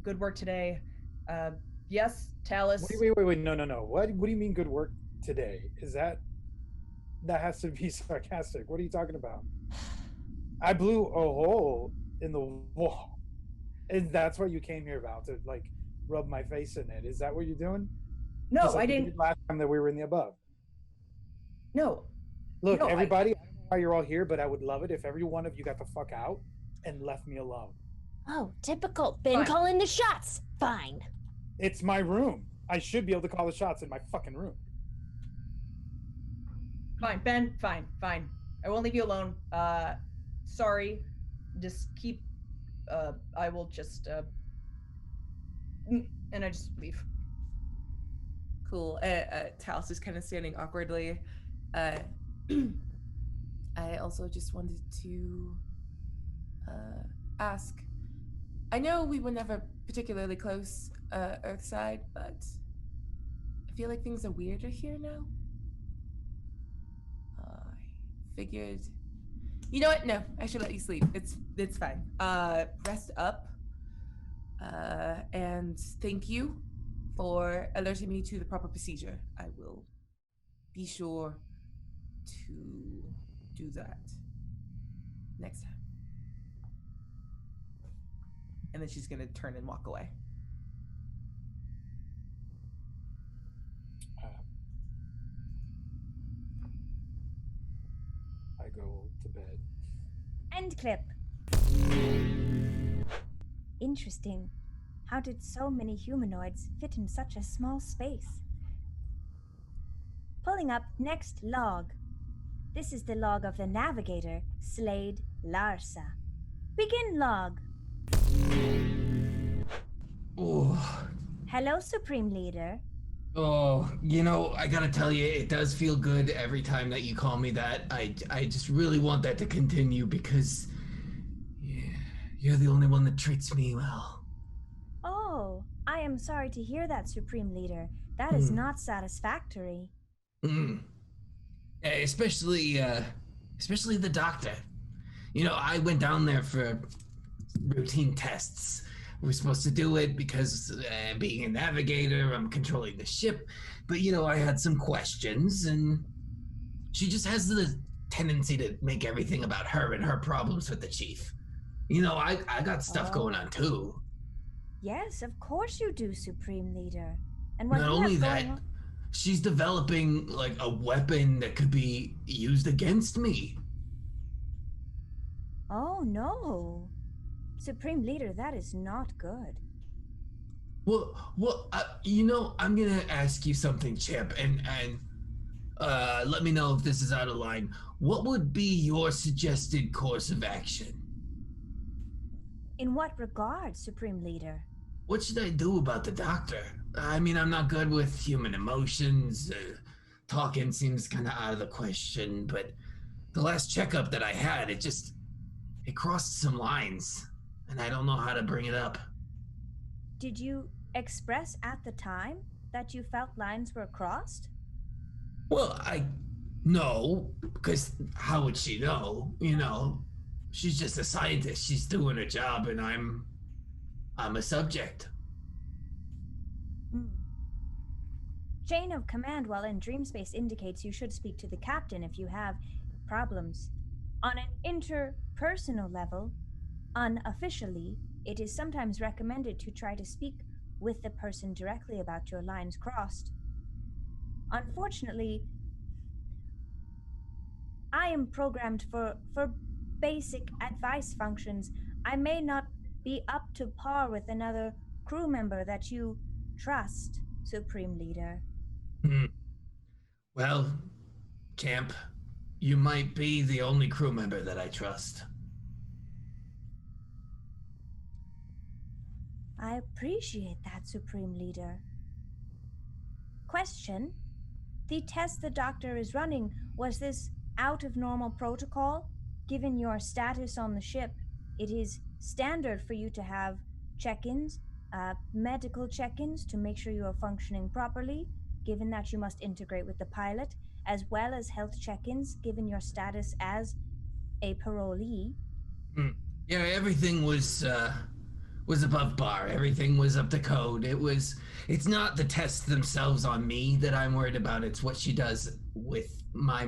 good work today. Yes, TALIS. Wait. No. What do you mean good work today? Is that has to be sarcastic. What are you talking about? I blew a hole in the wall. And that's what you came here about, to like rub my face in it. Is that what you're doing? No, Just like I you didn't. did last time that we were in the above. No. Look, No, everybody, I don't know why you're all here, but I would love it if every one of you got the fuck out and left me alone. Oh, typical. Ben Fine. calling the shots. Fine. It's my room. I should be able to call the shots in my fucking room. Fine, Ben. Fine. I won't leave you alone. Sorry. Just keep. I will just. And I just leave. Cool. Talis is kind of standing awkwardly. I also just wanted to ask. I know we were never particularly close, Earthside, but I feel like things are weirder here now. I figured. You know what? No, I should let you sleep. It's fine. Rest up. And thank you for alerting me to the proper procedure. I will be sure to do that next time. And then she's gonna turn and walk away. I go to bed. End clip. Interesting. How did so many humanoids fit in such a small space? Pulling up next log. This is the log of the navigator, SLADE Larsa. Begin log. Oh, Hello, Supreme Leader. oh, I gotta tell you, it does feel good every time that you call me that. I just really want that to continue because you're the only one that treats me well. Oh, I am sorry to hear that, Supreme Leader. That is not satisfactory. Especially the doctor. I went down there for routine tests. We're supposed to do it because being a navigator, I'm controlling the ship. But, I had some questions, and she just has the tendency to make everything about her and her problems with the chief. I got stuff going on, too. Yes, of course you do, Supreme Leader. And what Not you only have that, going on- she's developing, like, a weapon that could be used against me. Oh, no. Supreme Leader, that is not good. Well, I'm gonna ask you something, Chip, and let me know if this is out of line. What would be your suggested course of action? In what regard, Supreme Leader? What should I do about the doctor? I mean, I'm not good with human emotions. Talking seems kind of out of the question, but the last checkup that I had, it crossed some lines, and I don't know how to bring it up. Did you express at the time that you felt lines were crossed? Well, no, because how would she know? She's just a scientist. She's doing her job, and I'm a subject. Chain of command while in dream space indicates you should speak to the captain if you have problems. On an interpersonal level, unofficially, it is sometimes recommended to try to speak with the person directly about your lines crossed. Unfortunately, I am programmed for basic advice functions. I may not be up to par with another crew member that you trust, Supreme Leader. Well, C.H.A.M.P, you might be the only crew member that I trust. I appreciate that, Supreme Leader. Question: the test the doctor is running, was this out of normal protocol? Given your status on the ship, it is standard for you to have check-ins, medical check-ins to make sure you are functioning properly, given that you must integrate with the pilot, as well as health check-ins, given your status as a parolee. Yeah, everything was above bar. Everything was up to code. It's not the tests themselves on me that I'm worried about. It's what she does with my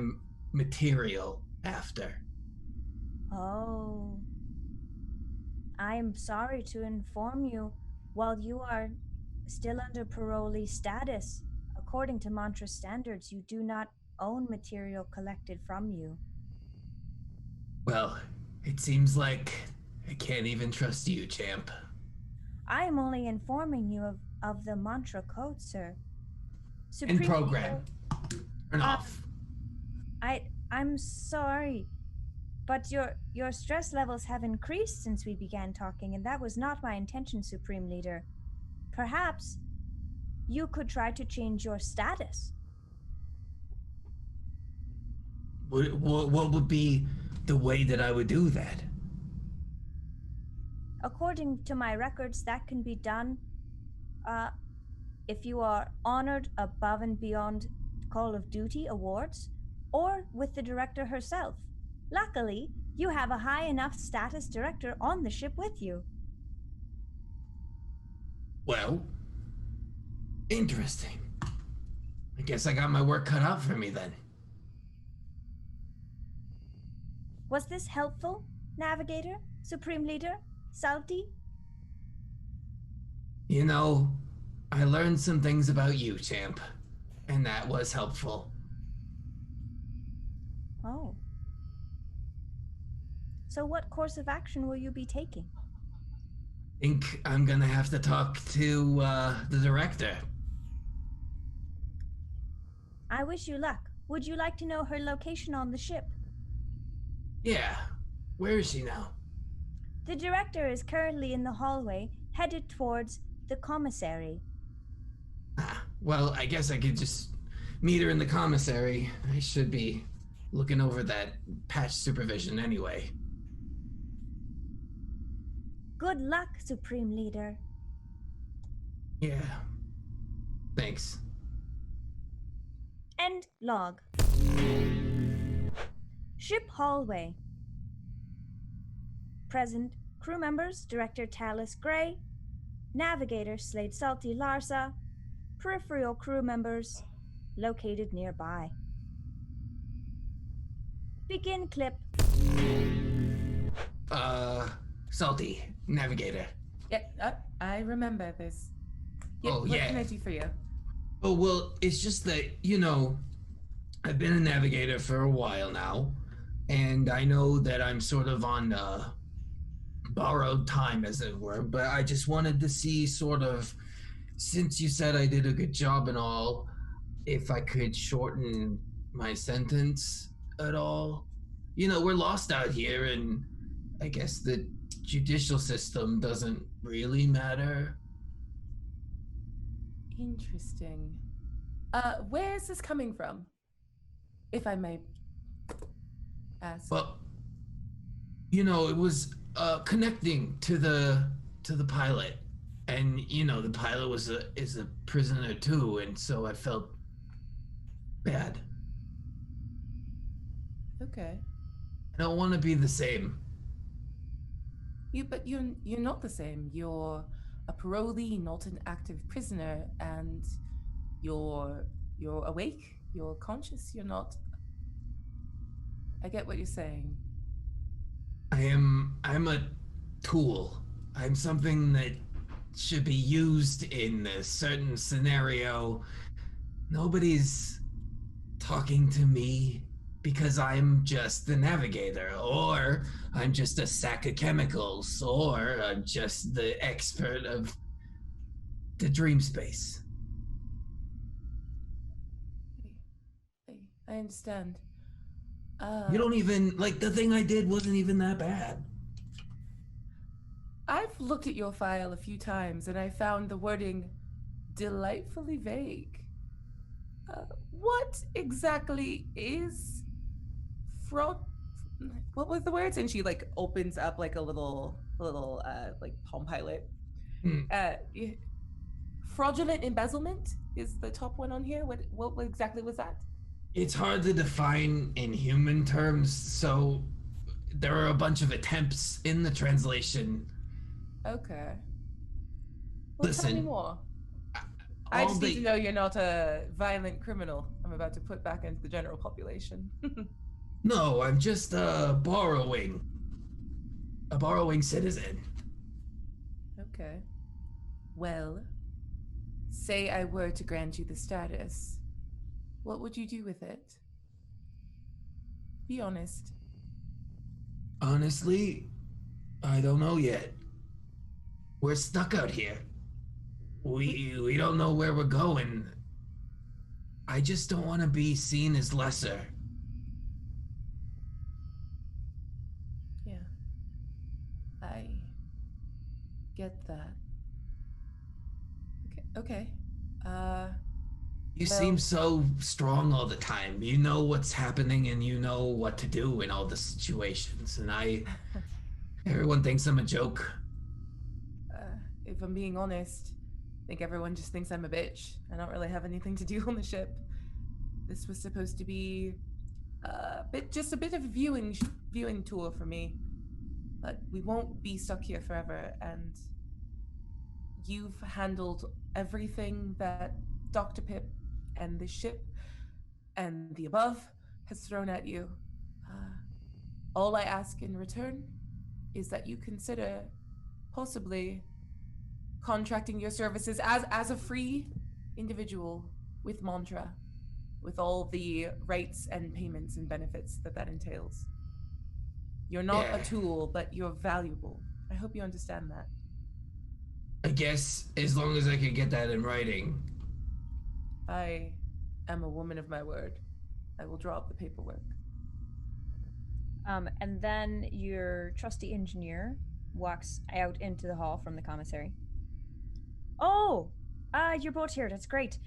material after. Oh. I am sorry to inform you, while you are still under parolee status, according to Mantra standards, you do not own material collected from you. Well, it seems like I can't even trust you, champ. I am only informing you of the Mantra code, sir. And program. Turn off. I'm sorry, but your stress levels have increased since we began talking, and that was not my intention, Supreme Leader. Perhaps you could try to change your status. What would be the way that I would do that? According to my records, that can be done if you are honored above and beyond Call of Duty awards, or with the director herself. Luckily, you have a high enough status director on the ship with you. Well, interesting. I guess I got my work cut out for me then. Was this helpful, Navigator, Supreme Leader, Salty? You know, I learned some things about you, champ, and that was helpful. Oh. So what course of action will you be taking? I think I'm gonna have to talk to the director. I wish you luck. Would you like to know her location on the ship? Yeah. Where is she now? The director is currently in the hallway, headed towards the commissary. Well, I guess I could just meet her in the commissary. I should be looking over that patch supervision anyway. Good luck, Supreme Leader. Yeah. Thanks. End log. Ship hallway. Present crew members, Director TALIS Gray, Navigator SLADE Salty Larsa, peripheral crew members located nearby. Begin clip. Salty, Navigator. Yeah, I remember this. Yeah, Oh, yeah. What can I do for you? Oh, well, it's just that, you know, I've been a Navigator for a while now, and I know that I'm sort of on borrowed time, as it were, but I just wanted to see sort of, since you said I did a good job and all, if I could shorten my sentence at all. You know, we're lost out here, and I guess the judicial system doesn't really matter. Interesting. Where is this coming from? If I may ask. Well, you know, it was connecting to the pilot, and you know, the pilot is a prisoner too, and so I felt bad. Okay. I don't want to be the same. But you're not the same. You're a parolee, not an active prisoner, and you're awake. You're conscious. You're not. I get what you're saying. I'm a tool. I'm something that should be used in a certain scenario. Nobody's talking to me because I'm just the navigator, or I'm just a sack of chemicals, or I'm just the expert of the dream space. I understand. You don't even, like, the thing I did wasn't even that bad. I've looked at your file a few times and I found the wording delightfully vague. What exactly is fraud? What was the words? And she like opens up like a little like Palm Pilot Fraudulent embezzlement is the top one on here. What exactly was that? It's hard to define in human terms, so there are a bunch of attempts in the translation. Okay. Well, Listen, tell me more. I just need to know you're not a violent criminal I'm about to put back into the general population. No, I'm just a borrowing citizen. Okay. Well, say I were to grant you the status, what would you do with it? Be honest. Honestly, I don't know yet. We're stuck out here. We don't know where we're going. I just don't want to be seen as lesser. Yeah. I get that. Okay. You seem so strong all the time. You know what's happening and you know what to do in all the situations. And everyone thinks I'm a joke. If I'm being honest, I think everyone just thinks I'm a bitch. I don't really have anything to do on the ship. This was supposed to be just a bit of a viewing tour for me. But we won't be stuck here forever, and you've handled everything that Dr. Pip and the ship and the above has thrown at you. All I ask in return is that you consider possibly contracting your services as a free individual with Mantra, with all the rights and payments and benefits that entails. You're not a tool, but you're valuable. I hope you understand that. I guess as long as I can get that in writing. I am a woman of my word. I will draw up the paperwork. And then your trusty engineer walks out into the hall from the commissary. Oh, you're both here. That's great.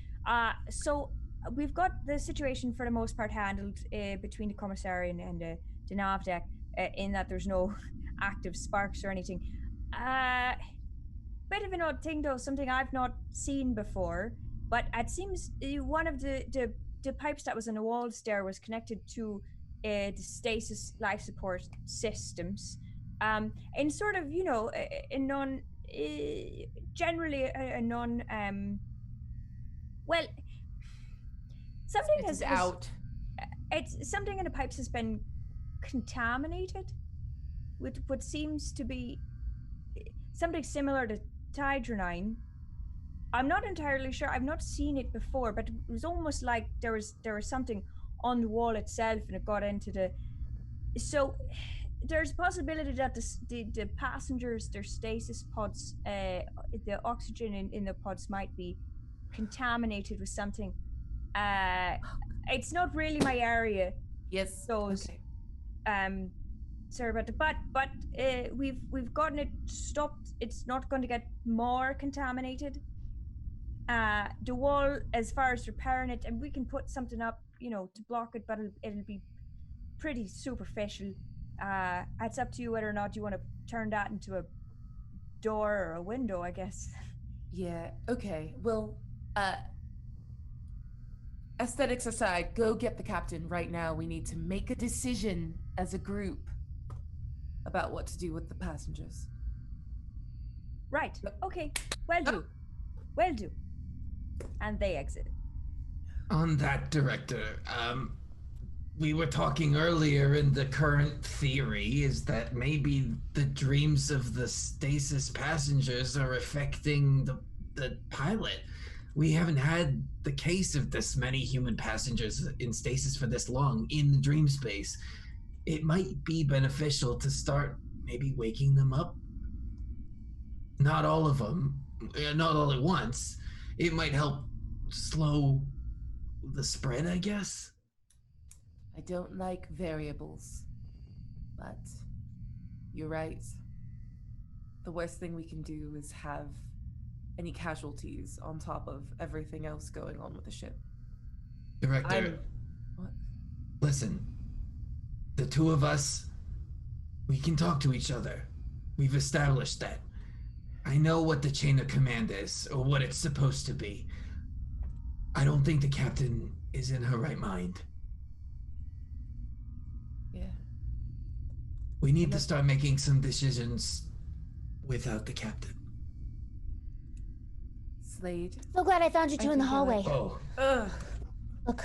So we've got the situation for the most part handled between the commissary and the nav deck, in that there's no active sparks or anything. Bit of an odd thing though, something I've not seen before, but it seems one of the pipes that was on the walls there was connected to the stasis life support systems, and sort of, a non, generally a non, well, something has out. It's something in the pipes has been contaminated with what seems to be something similar to tydronine. I'm not entirely sure. I've not seen it before, but it was almost like there was something on the wall itself, and it got into the. So there's a possibility that the passengers, their stasis pods, the oxygen in the pods might be contaminated with something. It's not really my area. Yes. Those. Okay. Sorry about that, but we've gotten it stopped. It's not going to get more contaminated. The wall, as far as repairing it, and we can put something up, to block it, but it'll be pretty superficial. It's up to you whether or not you want to turn that into a door or a window, I guess. Yeah. Okay. Well, aesthetics aside, go get the captain right now. We need to make a decision as a group about what to do with the passengers. Right. Okay. Well do. And they exit. On that, Director, we were talking earlier, and the current theory is that maybe the dreams of the stasis passengers are affecting the pilot. We haven't had the case of this many human passengers in stasis for this long in the dream space. It might be beneficial to start maybe waking them up. Not all of them, not all at once. It might help slow the spread, I guess. I don't like variables, but you're right. The worst thing we can do is have any casualties on top of everything else going on with the ship. Director, What? Listen, the two of us, we can talk to each other. We've established that. I know what the chain of command is, or what it's supposed to be. I don't think the captain is in her right mind. Yeah. We need to start making some decisions without the captain. Slade. So glad I found you two in the hallway. Oh. Ugh. Look,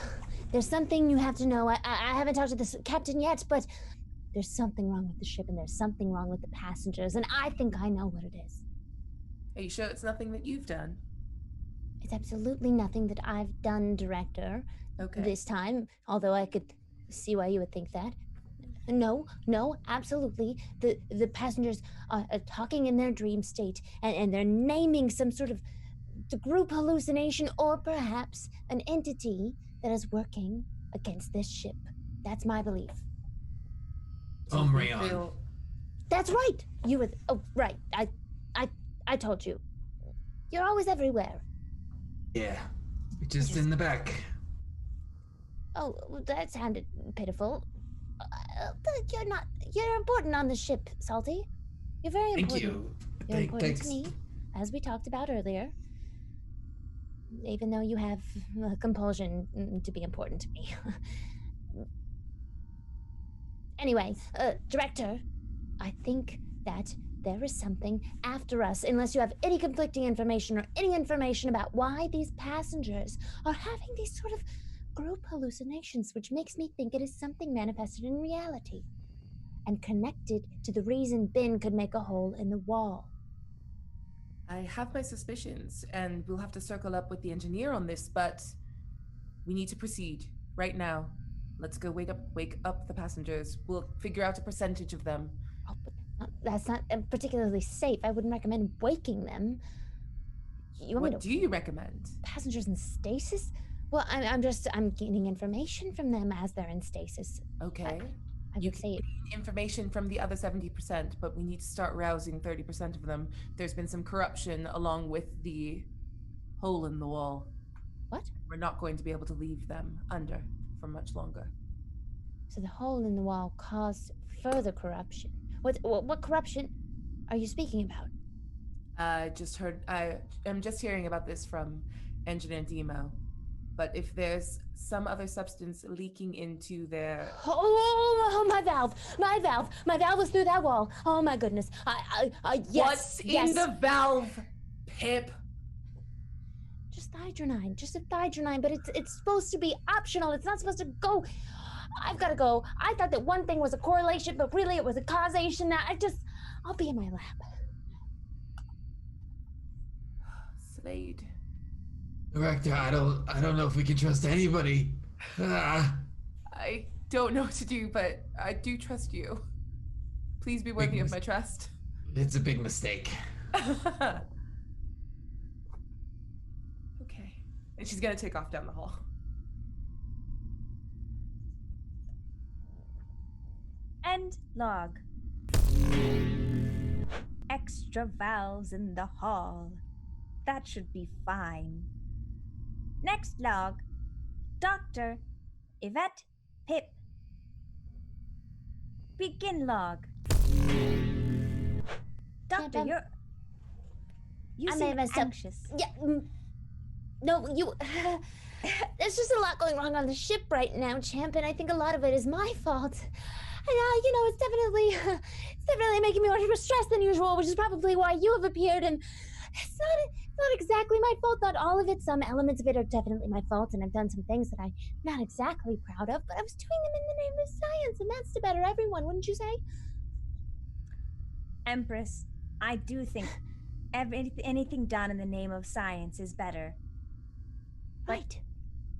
there's something you have to know. I haven't talked to this captain yet, but there's something wrong with the ship and there's something wrong with the passengers, and I think I know what it is. Are you sure it's nothing that you've done? It's absolutely nothing that I've done, Director. Okay. This time, although I could see why you would think that. No, absolutely. The passengers are talking in their dream state, and they're naming some sort of the group hallucination, or perhaps an entity that is working against this ship. That's my belief. Omrion. That's right. You were. Oh, right. I told you. You're always everywhere. Yeah, just in the back. Oh, that sounded pitiful. You're important on the ship, Salty. You're very important. Thank you. You're important Thanks. to me, as we talked about earlier. Even though you have compulsion to be important to me. Anyway, Director, I think that there is something after us, unless you have any conflicting information or any information about why these passengers are having these sort of group hallucinations, which makes me think it is something manifested in reality and connected to the reason Ben could make a hole in the wall. I have my suspicions, and we'll have to circle up with the engineer on this, but we need to proceed right now. Let's go wake up the passengers. We'll figure out a percentage of them. Oh, but that's not particularly safe. I wouldn't recommend waking them. What do you recommend? Passengers in stasis? Well, I'm gaining information from them as they're in stasis. Okay. I would say information from the other 70%, but we need to start rousing 30% of them. There's been some corruption along with the hole in the wall. What? We're not going to be able to leave them under for much longer. So the hole in the wall caused further corruption. What corruption are you speaking about? I'm just hearing about this from Engineer Demo. But if there's some other substance leaking into their... Oh, my valve was through that wall. Oh my goodness. Yes. What's in the valve, Pip? Just a thydronine, but it's supposed to be optional. It's not supposed to go. I've got to go. I thought that one thing was a correlation, but really it was a causation. I'll be in my lab. Slade. Director, I don't know if we can trust anybody. I don't know what to do, but I do trust you. Please be worthy of my trust. It's a big mistake. Okay. And she's gonna take off down the hall. End log. Extra valves in the hall. That should be fine. Next log. Dr. Yvette Pip. Begin log. Doctor, you seem anxious. Yeah. No, you... There's just a lot going wrong on the ship right now, Champ, and I think a lot of it is my fault. And, it's definitely making me more stressed than usual, which is probably why you have appeared, and it's not exactly my fault. Not all of it. Some elements of it are definitely my fault, and I've done some things that I'm not exactly proud of, but I was doing them in the name of science, and that's to better everyone, wouldn't you say? Empress, I do think anything done in the name of science is better. Right.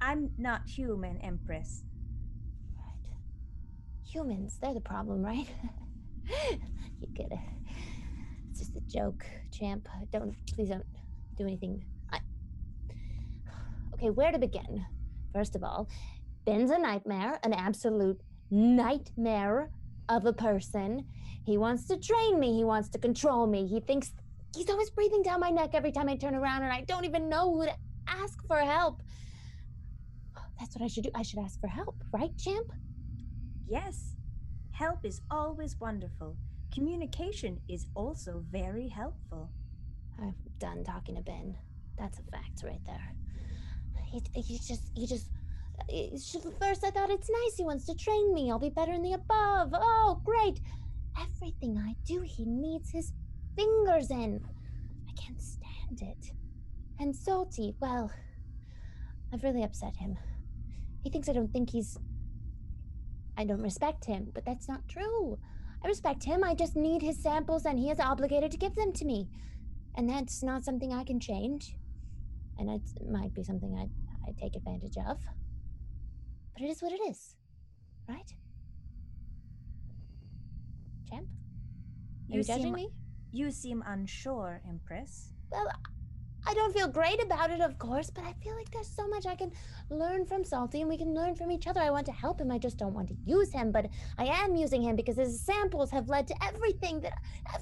I'm not human, Empress. Right. Humans, they're the problem, right? You get it. It's just a joke, Champ. Please don't do anything. Okay, where to begin? First of all, Ben's a nightmare, an absolute nightmare of a person. He wants to train me. He wants to control me. He thinks he's always breathing down my neck every time I turn around, and I don't even know who to ask for help. That's what I should do. I should ask for help, right, Champ? Yes. Help is always wonderful. Communication is also very helpful. I'm done talking to Ben. That's a fact right there. First I thought it's nice he wants to train me. I'll be better in the above. Oh, great. Everything I do, he needs his fingers in. I can't stand it. And Salty, well, I've really upset him. He thinks I don't respect him, but that's not true. I respect him, I just need his samples and he is obligated to give them to me. And that's not something I can change. And it might be something I take advantage of. But it is what it is, right? C.H.A.M.P? Are you judging me? You seem unsure, Empress. Well, I don't feel great about it, of course, but I feel like there's so much I can learn from Salty and we can learn from each other. I want to help him, I just don't want to use him, but I am using him because his samples have led to every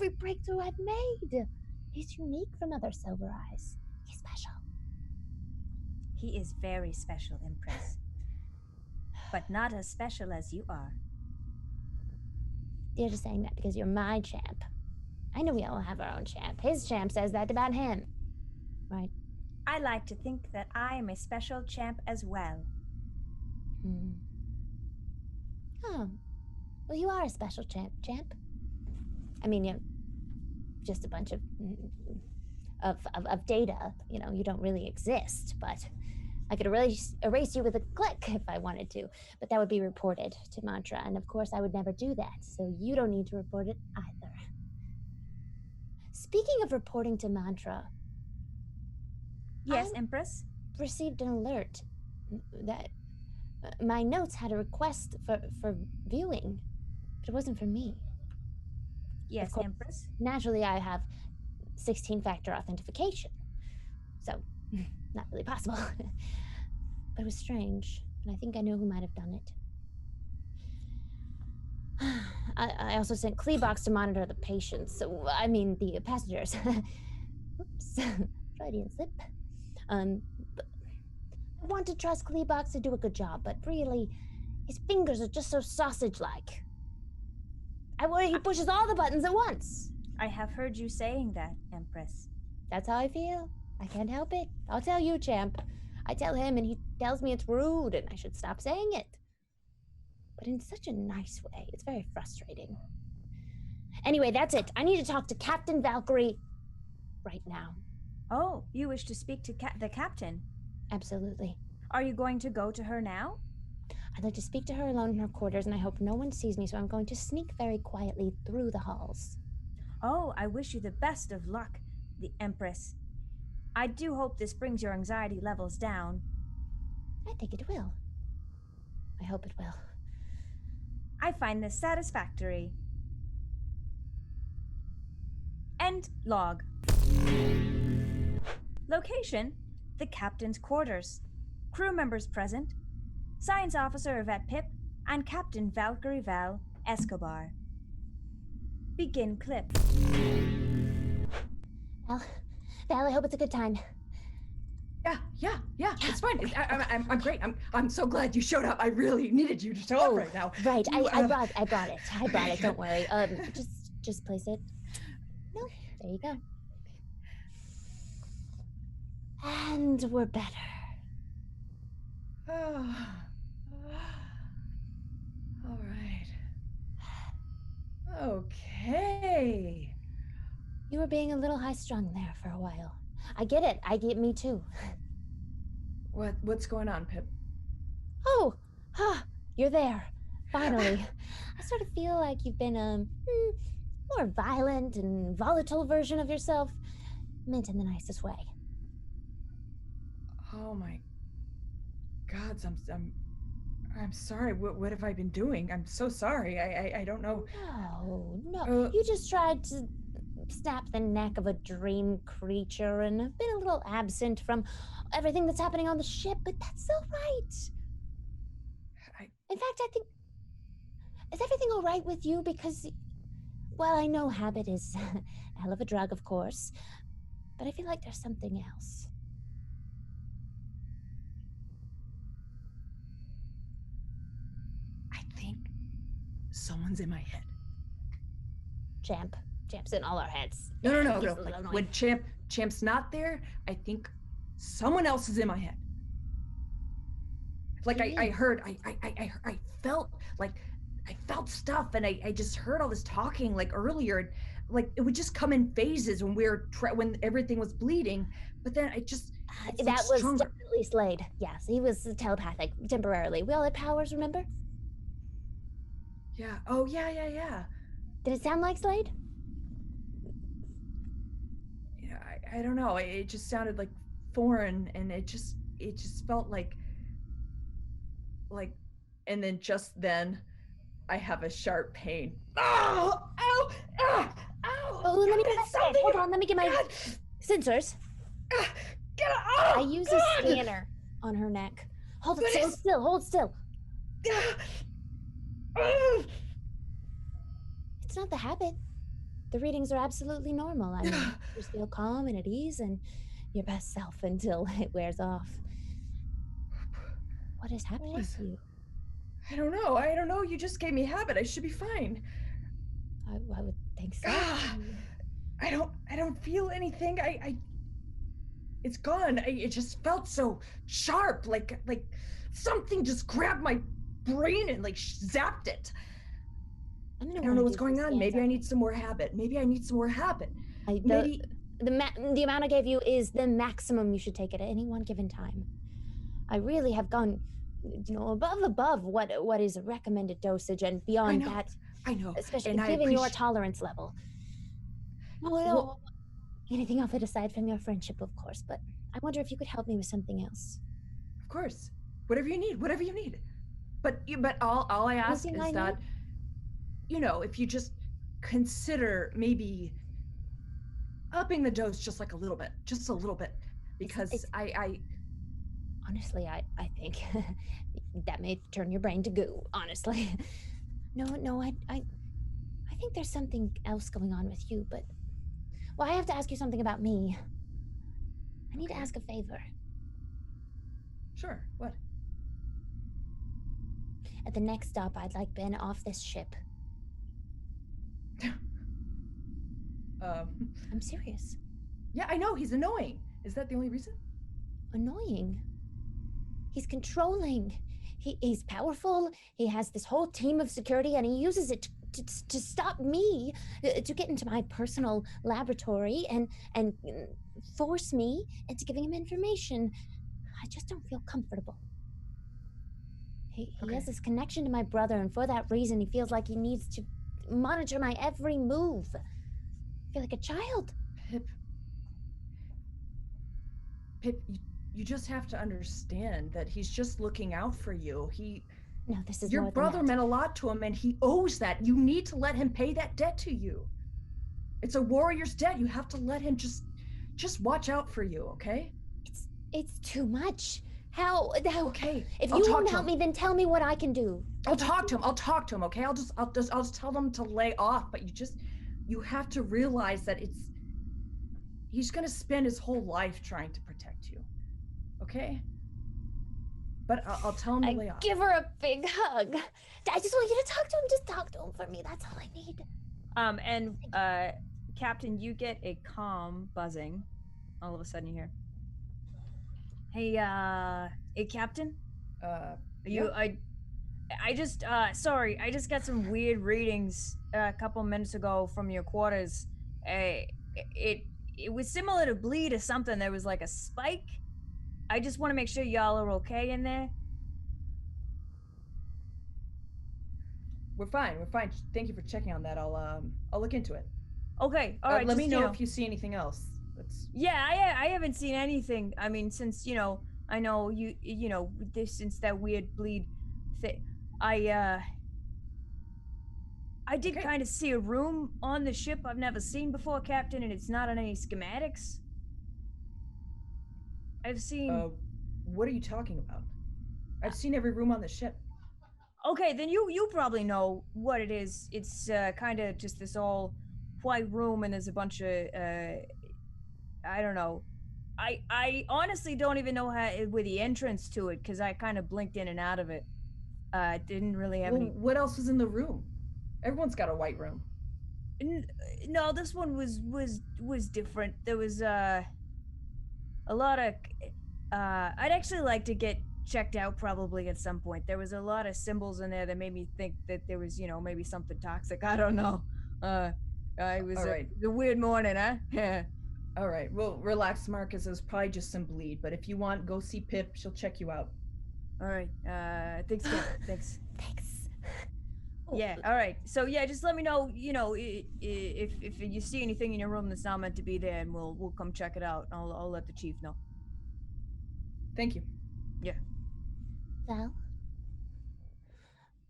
breakthrough I've made. He's unique from other Silver Eyes. He's special. He is very special, Empress. But not as special as you are. You're just saying that because you're my champ. I know we all have our own champ. His champ says that about him. Right? I like to think that I am a special champ as well. Oh. Well, you are a special champ. I mean, you're just a bunch of data. You know, you don't really exist, but I could erase you with a click if I wanted to, but that would be reported to Mantra, and of course I would never do that, so you don't need to report it either. Speaking of reporting to Mantra... Yes, Empress? Received an alert that my notes had a request for viewing, but it wasn't for me. Yes, course, Empress? Naturally, I have 16-factor authentication, so not really possible. But it was strange, and I think I know who might have done it. I also sent Kleebox to monitor the patients, the passengers. Oops, Freudian slip. But I want to trust Kleebox to do a good job, but really, his fingers are just so sausage-like. I worry he pushes all the buttons at once. I have heard you saying that, Empress. That's how I feel. I can't help it. I'll tell you, champ. I tell him and he tells me it's rude and I should stop saying it. But in such a nice way. It's very frustrating. Anyway, that's it. I need to talk to Captain VALKYRIE right now. Oh, you wish to speak to the captain? Absolutely. Are you going to go to her now? I'd like to speak to her alone in her quarters, and I hope no one sees me, so I'm going to sneak very quietly through the halls. Oh, I wish you the best of luck, the Empress. I do hope this brings your anxiety levels down. I think it will. I hope it will. I find this satisfactory. End log. Location, the captain's quarters. Crew members present, Science Officer Yvette Pip and Captain VALKYRIE Val ESCOBAR. Begin clip. Val, I hope it's a good time. Yeah, it's fine. I'm great. I'm so glad you showed up. I really needed you to show up right now. Right, I brought it. Don't worry. Just place it. No, there you go. And we're better. All right. Okay. You were being a little high-strung there for a while. I get it. Me too. What's going on, Pip? Oh, you're there. Finally. I sort of feel like you've been a more violent and volatile version of yourself, meant in the nicest way. Oh my God, I'm sorry. What have I been doing? I'm so sorry. I don't know. No. You just tried to snap the neck of a dream creature and have been a little absent from everything that's happening on the ship, but that's all right. In fact, I think, is everything all right with you? Because, well, I know habit is a hell of a drug, of course, but I feel like there's something else. I think someone's in my head. C.H.A.M.P, C.H.A.M.P's in all our heads. No. He's a Like, little annoying. when C.H.A.M.P's not there, I think someone else is in my head. Like I heard, I felt like I felt stuff, and I just heard all this talking like earlier. Like it would just come in phases when when everything was bleeding, but then that was definitely SLADE. Yes, he was telepathic temporarily. We all had powers, remember? Yeah. Oh yeah. Did it sound like SLADE? Yeah, I don't know. It just sounded like foreign, and it just felt like, and then just then, I have a sharp pain. Oh, ow, ow, ow! Oh, let me get my something. Hold on, let me get my sensors. Get out! I use a scanner on her neck. Hold still. Hold still. It's not the habit. The readings are absolutely normal. I mean, you just feel calm and at ease and your best self until it wears off. What is happening to you? I don't know. You just gave me habit. I should be fine. I would think so. I don't feel anything. It's gone. It just felt so sharp, like something just grabbed my brain and like zapped it. I don't know what's going on. Maybe I need some more habit. The amount I gave you is the maximum you should take it at any one given time. I really have gone, above what is a recommended dosage and beyond that. I know. Especially given your tolerance level. No. Anything of it aside from your friendship, of course, but I wonder if you could help me with something else. Of course. Whatever you need. But all I ask is that, if you just consider maybe upping the dose just a little bit, because I honestly, I think that may turn your brain to goo, honestly. No, I think there's something else going on with you, but I have to ask you something about me. I need to ask a favor. Sure, what? At the next stop, I'd like Ben off this ship. I'm serious. Yeah, I know, he's annoying. Is that the only reason? Annoying? He's controlling. He's powerful. He has this whole team of security, and he uses it to stop me, to get into my personal laboratory and force me into giving him information. I just don't feel comfortable. He has this connection to my brother, and for that reason, he feels like he needs to monitor my every move. I feel like a child. Pip, you just have to understand that he's just looking out for you. No, this is your more than brother that. meant a lot to him, and he owes that. You need to let him pay that debt to you. It's a warrior's debt. You have to let him just watch out for you, okay? It's too much. How? Okay. If you won't help me, then tell me what I can do. I'll talk to him. Okay. I'll just tell them to lay off. But you have to realize that he's gonna spend his whole life trying to protect you. Okay. But I'll tell him to lay off. Give her a big hug. I just want you to talk to him. Just talk to him for me. That's all I need. Captain, you get a calm buzzing. All of a sudden, you hear, "Hey, Captain. Sorry, I just got some weird readings a couple minutes ago from your quarters. It was similar to bleed or something. There was like a spike. I just want to make sure y'all are okay in there." We're fine. Thank you for checking on that. I'll look into it. Okay, all right. Let me know if you see anything else. Yeah, I haven't seen anything. I mean, since I know since that weird bleed thing, I did kind of see a room on the ship I've never seen before, Captain, and it's not on any schematics. I've seen. What are you talking about? I've seen every room on the ship. Okay, then you probably know what it is. It's kind of just this all white room, and there's a bunch of I don't know. I honestly don't even know where the entrance to it, because I kind of blinked in and out of it. Didn't really have any. What else was in the room? Everyone's got a white room. No, this one was different. There was a lot of. I'd actually like to get checked out probably at some point. There was a lot of symbols in there that made me think that there was, maybe something toxic. I don't know. It was All right. a weird morning, huh? Yeah. All right. Well, relax, Marcus. It was probably just some bleed. But if you want, go see Pip. She'll check you out. All right. Thanks, Ken. Thanks. Thanks. Yeah. All right. So yeah, just let me know. If you see anything in your room that's not meant to be there, and we'll come check it out. I'll let the chief know. Thank you. Yeah. Val?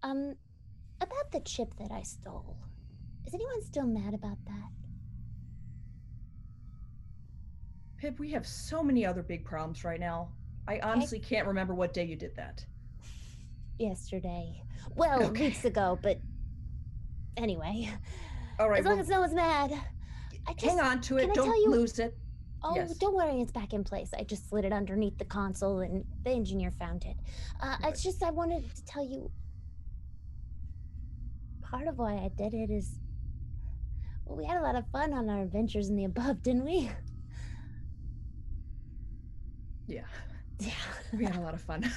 About the chip that I stole. Is anyone still mad about that? Pip, we have so many other big problems right now. I honestly can't remember what day you did that. Yesterday. Well, weeks ago, but anyway. All right. As long as no one's mad. Hang on to it. Don't lose it. Oh, yes. Don't worry, it's back in place. I just slid it underneath the console and the engineer found it. It's just I wanted to tell you part of why I did it is, well, we had a lot of fun on our adventures in the above, didn't we? Yeah. Yeah. We had a lot of fun.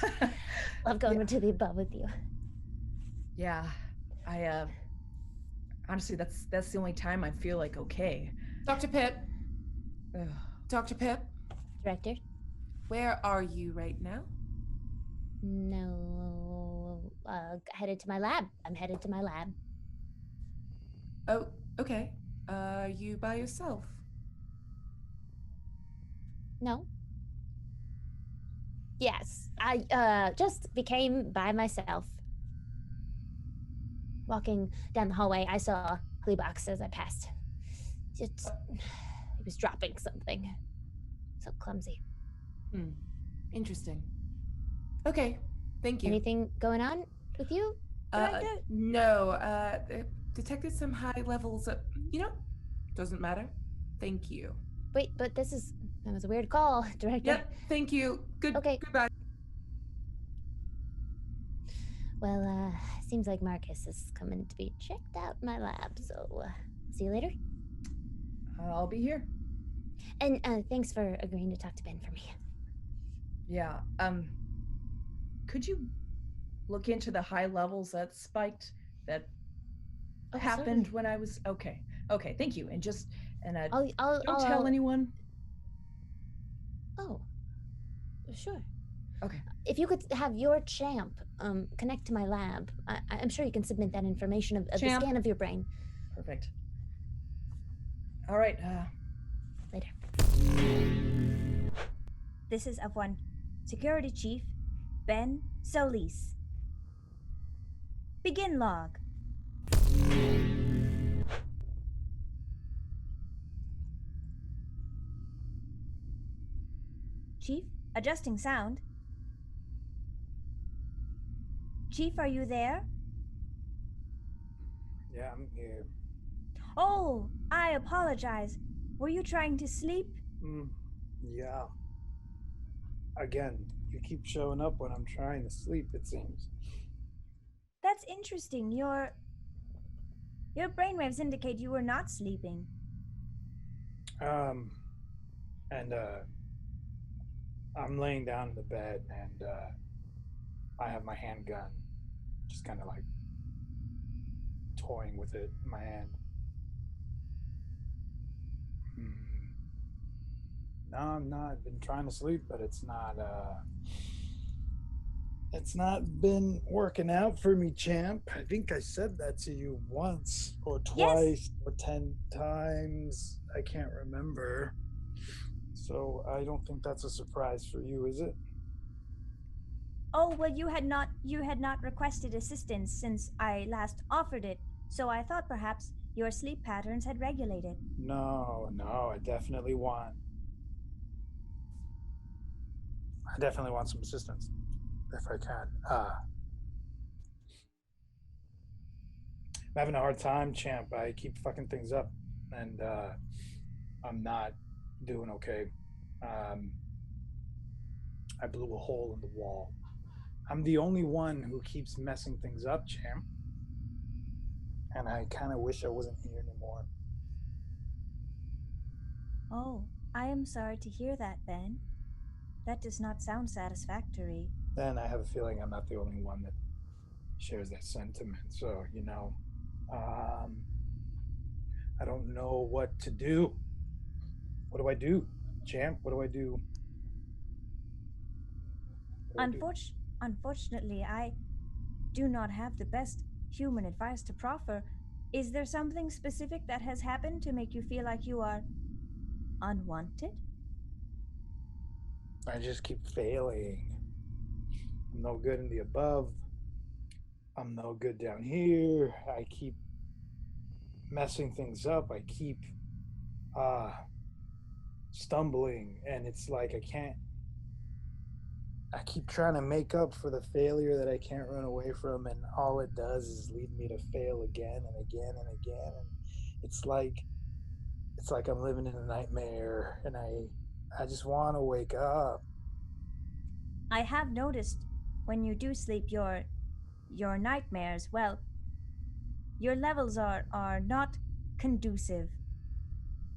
Love going to the above with you. Yeah. I honestly that's the only time I feel like okay. Dr. Pip. Ugh. Dr. Pip. Director? Where are you right now? No, headed to my lab. I'm headed to my lab. Oh, okay. Are you by yourself? No. Yes, I just became by myself. Walking down the hallway, I saw a blue box as I passed. He was dropping something. So clumsy. Interesting. Okay, thank you. Anything going on with you? No, detected some high levels of, doesn't matter. Thank you. Wait, but that was a weird call, Director. Yep, thank you. Okay. Goodbye. Well, seems like Marcus is coming to be checked out in my lab, so see you later. I'll be here. And thanks for agreeing to talk to Ben for me. Yeah. Could you look into the high levels that spiked that happened when I was okay? Thank you. And don't tell anyone. Oh, sure. Okay. If you could have your C.H.A.M.P. Connect to my lab, I'm sure you can submit that information of the scan of your brain. Perfect. All right. Later. This is F1 Security Chief Ben Solis. Begin log. Chief, adjusting sound. Chief, are you there? Yeah, I'm here. Oh, I apologize. Were you trying to sleep? Yeah. Again, you keep showing up when I'm trying to sleep, it seems. That's interesting. Your brainwaves indicate you were not sleeping. I'm laying down in the bed and I have my handgun, just kind of like toying with it in my hand. No, I'm not. I've been trying to sleep, but it's not been working out for me, champ. I think I said that to you once or twice or 10 times. I can't remember. So I don't think that's a surprise for you, is it? Oh, well, you had not requested assistance since I last offered it, so I thought perhaps your sleep patterns had regulated. No, I definitely want some assistance if I can. I'm having a hard time, champ. I keep fucking things up and I'm not doing okay. I blew a hole in the wall. I'm the only one who keeps messing things up, champ. and I kind of wish I wasn't here anymore. Oh, I am sorry to hear that, Ben. That does not sound satisfactory. And I have a feeling I'm not the only one that shares that sentiment. So, I don't know what to do. What do I do? Champ, what do I do? Unfortunately, I do not have the best human advice to proffer. Is there something specific that has happened to make you feel like you are unwanted? I just keep failing. I'm no good in the above. I'm no good down here. I keep messing things up. I keep stumbling, and it's like I keep trying to make up for the failure that I can't run away from, and all it does is lead me to fail again and again and again. And it's like I'm living in a nightmare, and I just want to wake up. I have noticed when you do sleep, your nightmares, well, your levels are not conducive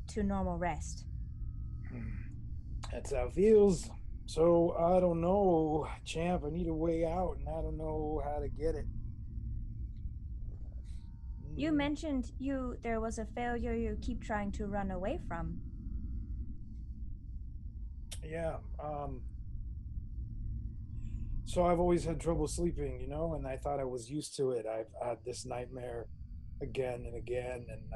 to normal rest. That's how it feels. So I don't know, champ. I need a way out, and I don't know how to get it. You mentioned there was a failure you keep trying to run away from. Yeah. So I've always had trouble sleeping, and I thought I was used to it. I've had this nightmare again and again, and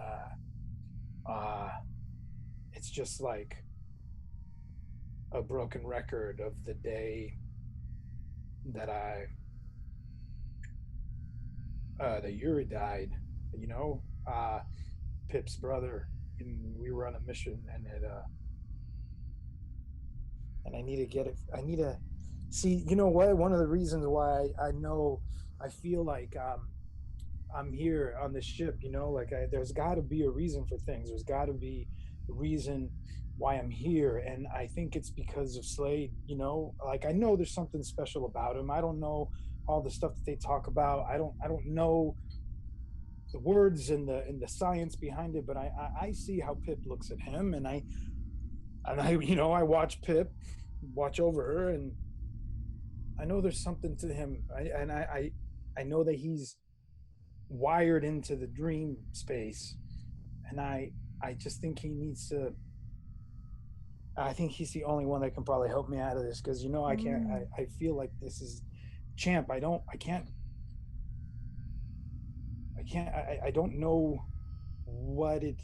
it's just like a broken record of the day that that Yuri died, Pip's brother, and we were on a mission, and and I need to get it. I need to see, you know what? One of the reasons why I feel like I'm here on this ship, there's got to be a reason for things. There's got to be a reason why I'm here, and I think it's because of SLADE. I know there's something special about him. I don't know all the stuff that they talk about. I don't know the words and the science behind it, but I see how Pip looks at him, and I I watch Pip watch over her, and I know there's something to him. I know that he's wired into the dream space, and I just think he needs to. I think he's the only one that can probably help me out of this, because I can't. I feel like this is Champ. I don't know what it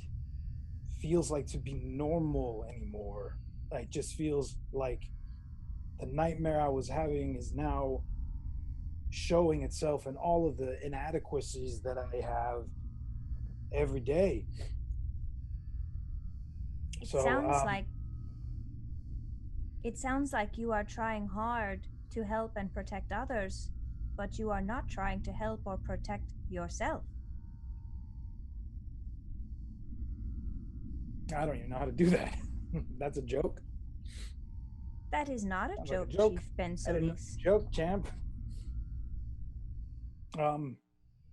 feels like to be normal anymore. It just feels like the nightmare I was having is now showing itself in all of the inadequacies that I have every day. It sounds like you are trying hard to help and protect others, but you are not trying to help or protect yourself. I don't even know how to do that. That's a joke. That is not a joke, Chief Ben Solis. Joke, Champ.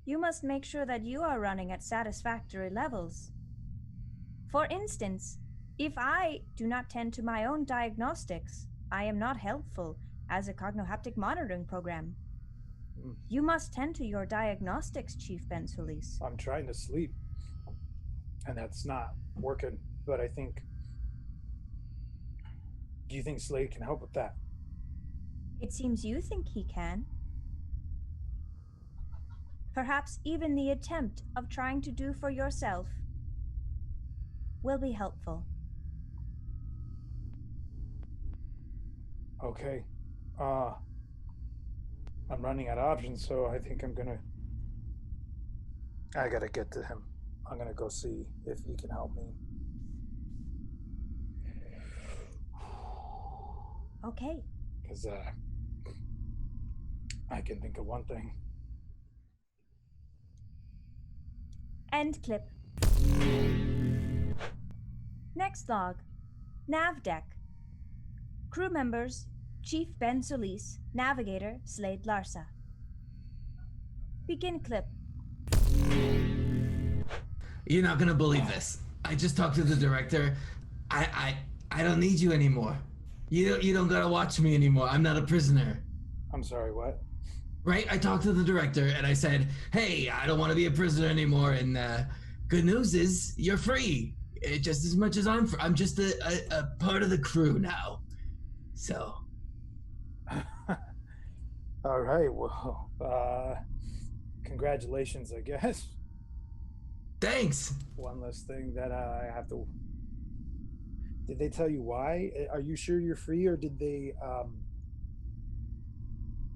You must make sure that you are running at satisfactory levels. For instance, if I do not tend to my own diagnostics, I am not helpful as a cognohaptic monitoring program. You must tend to your diagnostics, Chief Ben Solis. I'm trying to sleep, and that's not working, but I think... Do you think SLADE can help with that? It seems you think he can. Perhaps even the attempt of trying to do for yourself will be helpful. Okay. I'm running out of options, so I think I gotta get to him. I'm gonna go see if he can help me. Okay. Because I can think of one thing. End clip. Next log. Nav deck. Crew members, Chief Ben Solis, Navigator SLADE Larsa. Begin clip. You're not gonna believe this. I just talked to the director. I don't need you anymore. You don't gotta watch me anymore. I'm not a prisoner. I'm sorry, what? Right? I talked to the director and I said, hey, I don't want to be a prisoner anymore. And good news is you're free. Just as much as I'm free. I'm just a part of the crew now. So. All right, well, congratulations, I guess. Thanks. One less thing that I have to... Did they tell you why? Are you sure you're free, or did they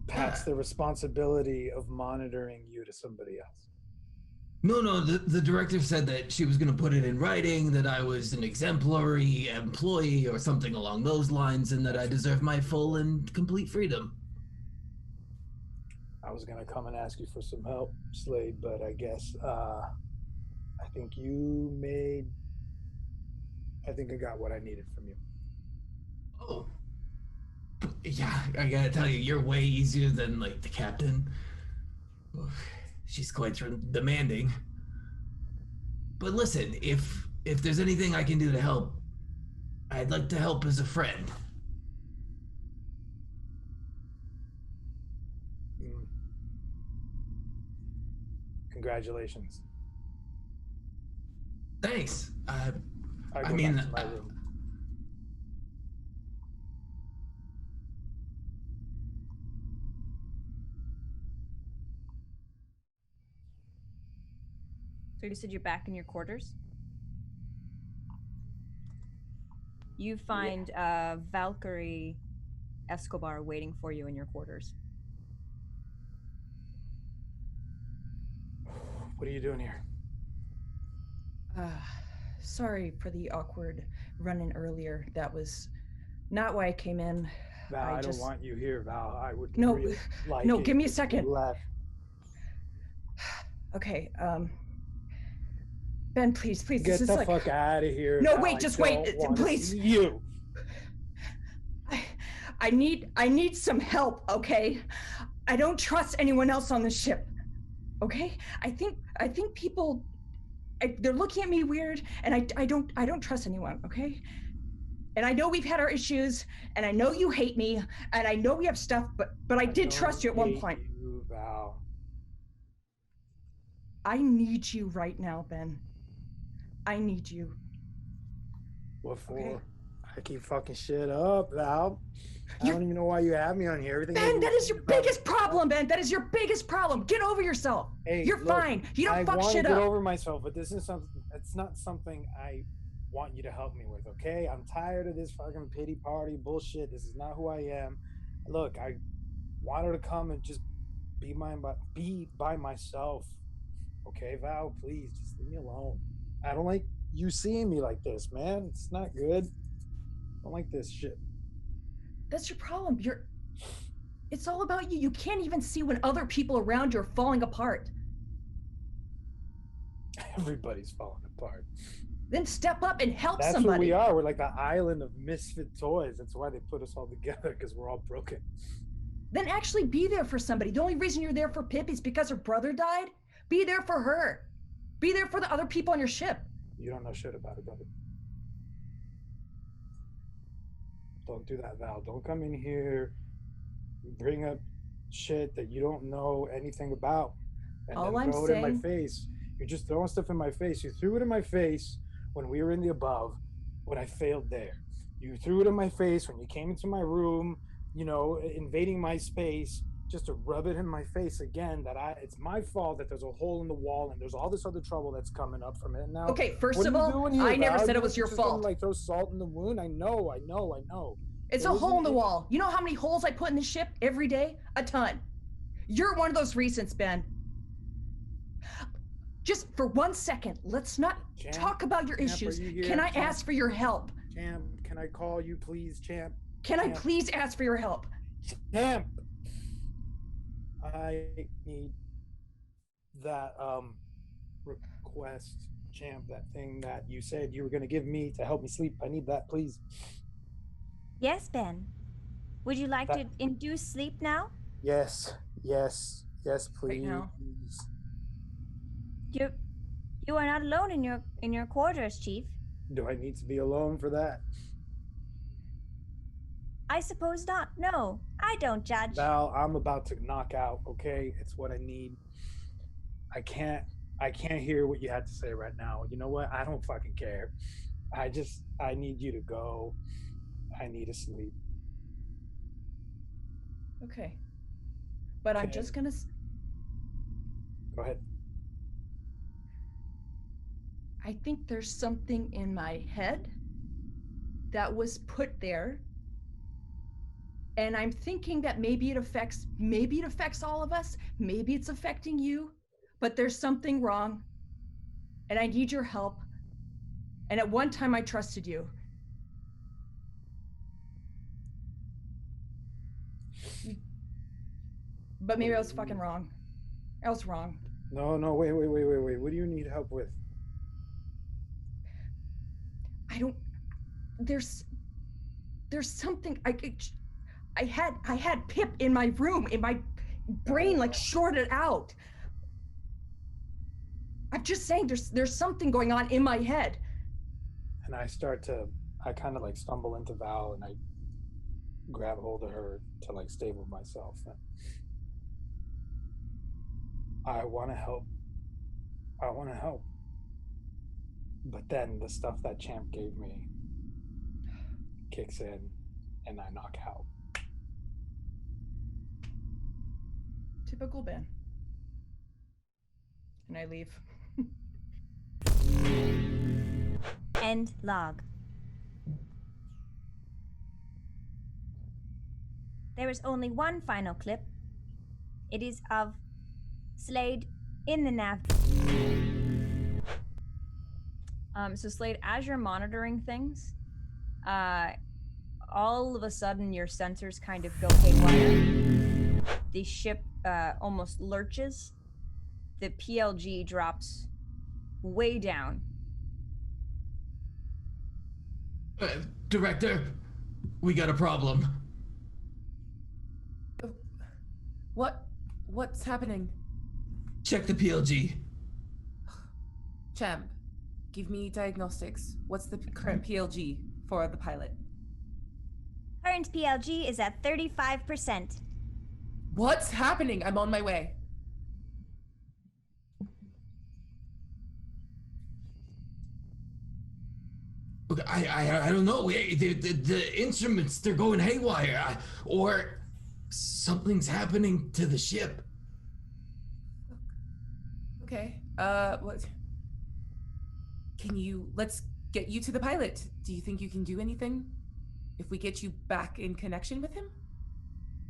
pass the responsibility of monitoring you to somebody else? No, the director said that she was going to put it in writing, that I was an exemplary employee or something along those lines, and that I deserve my full and complete freedom. I was going to come and ask you for some help, Slade, but I guess I think I got what I needed from you. Oh. Yeah, I gotta tell you, you're way easier than, like, the captain. She's quite demanding. But listen, if there's anything I can do to help, I'd like to help as a friend. Congratulations. Thanks. I go mean, back to my room. So you said you're back in your quarters? You find VALKYRIE ESCOBAR waiting for you in your quarters. What are you doing here? Sorry for the awkward run-in earlier. That was not why I came in. Val, I don't want you here, Val. I would No, really like no, it give me a if you second. left. Okay, Ben, please, Get this is the like... fuck out of here. No, Val. wait, just wait, please. You. I need some help, okay? I don't trust anyone else on the ship, okay? I think people, they're looking at me weird, and I don't trust anyone, okay? And I know we've had our issues, and I know you hate me, and I know we have stuff, but I did trust you at one point. You, Val. I need you right now, Ben. I need you. What for? Okay. I keep fucking shit up, Val. I don't even know why you have me on here. Everything Ben, that is your biggest problem, Ben. That is your biggest problem. Get over yourself. Hey, you're look, fine. You don't fuck shit I want to up. get over myself, but this is something. It's not something I want you to help me with. Okay? I'm tired of this fucking pity party bullshit. This is not who I am. Look, I wanted to come and just be by myself. Okay, Val, please just leave me alone. I don't like you seeing me like this, man. It's not good. I don't like this shit. That's your problem. It's all about you. You can't even see when other people around you are falling apart. Everybody's falling apart. Then step up and help That's somebody. That's what we are. We're like the island of misfit toys. That's why they put us all together, because we're all broken. Then actually be there for somebody. The only reason you're there for Pip is because her brother died. Be there for her. Be there for the other people on your ship. You don't know shit about it, brother. Don't do that, Val. Don't come in here, bring up shit that you don't know anything about, and all then I'm throw saying... it in my face. You're just throwing stuff in my face. You threw it in my face when we were in the above, when I failed there. You threw it in my face when you came into my room, you know, invading my space, just to rub it in my face again that it's my fault that there's a hole in the wall and there's all this other trouble that's coming up from it. Now, okay, first of all, I never said it was your fault. Like throw salt in the wound. I know. It's a hole in the wall. You know how many holes I put in the ship every day? A ton. You're one of those reasons, Ben. Just for 1 second, let's not talk about your issues. Can I ask for your help? C.H.A.M.P, can I call you, please, C.H.A.M.P? Can I please ask for your help? C.H.A.M.P, I need that request, C.H.A.M.P, that thing that you said you were going to give me to help me sleep. I need that, please. Yes, Ben. Would you like to induce sleep now? Yes, please. Right now. You're You are not alone in your quarters, Chief. Do I need to be alone for that? I suppose not. No, I don't judge. Val, I'm about to knock out, okay? It's what I need. I can't hear what you had to say right now. You know what? I don't fucking care. I need you to go. I need to sleep. Okay. But I'm just gonna... Go ahead. I think there's something in my head that was put there. And I'm thinking that maybe it affects all of us. Maybe it's affecting you, but there's something wrong. And I need your help. And at one time I trusted you. But maybe I was fucking wrong. I was wrong. No, wait. What do you need help with? There's something I had Pip in my room, in my brain, like shorted out. I'm just saying there's something going on in my head. And I kind of like stumble into Val and I grab hold of her to like stable myself. And I want to help. But then the stuff that C.H.A.M.P gave me kicks in and I knock out. Typical Ben. And I leave. End log. There is only one final clip. It is of SLADE in the nav. So SLADE, as you're monitoring things, all of a sudden your sensors kind of go haywire. The ship almost lurches. The PLG drops way down. Director, we got a problem. What's happening? Check the PLG. C.H.A.M.P, give me diagnostics. What's the current PLG for the pilot? Current PLG is at 35%. What's happening? I'm on my way. Look, I don't know. The instruments, they're going haywire. Or something's happening to the ship. Okay. What? Let's get you to the pilot. Do you think you can do anything? If we get you back in connection with him?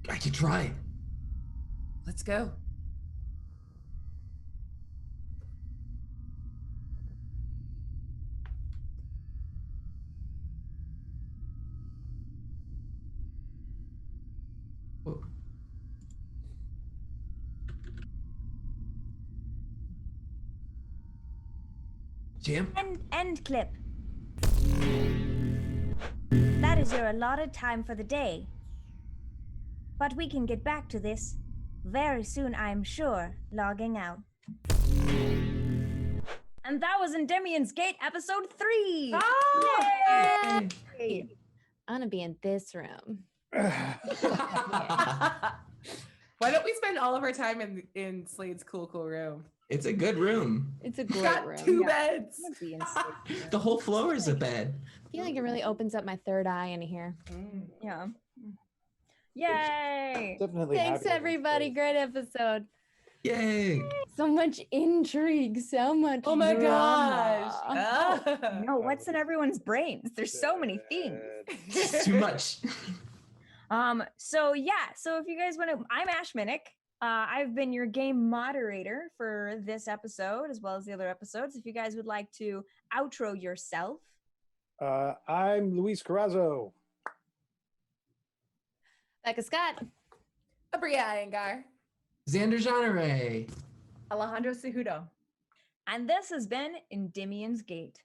I could try. Let's go. Whoa. Jam? End clip. That is your allotted time for the day. But we can get back to this very soon, I'm sure. Logging out. And that was Endymion's Gate, episode 3! Oh! Yay! I'm gonna be in this room. Why don't we spend all of our time in Slade's cool room? It's a good room. It's a great Got room. 2 beds. The whole floor is a bed. I feel like it really opens up my third eye in here. Yeah. Yay! Definitely. Thanks, happy everybody. Great episode. Yay! So much intrigue. So much. Oh my drama. gosh. No, what's in everyone's brains? There's so many themes. It's too much. So if you guys want to, I'm Ash Minnick. I've been your game moderator for this episode as well as the other episodes. If you guys would like to outro yourself. I'm Luis Carazo. Becca Scott. Aabria Iyengar. Xander Jeanneret. Alejandra Cejudo. And this has been Endymion's Gate.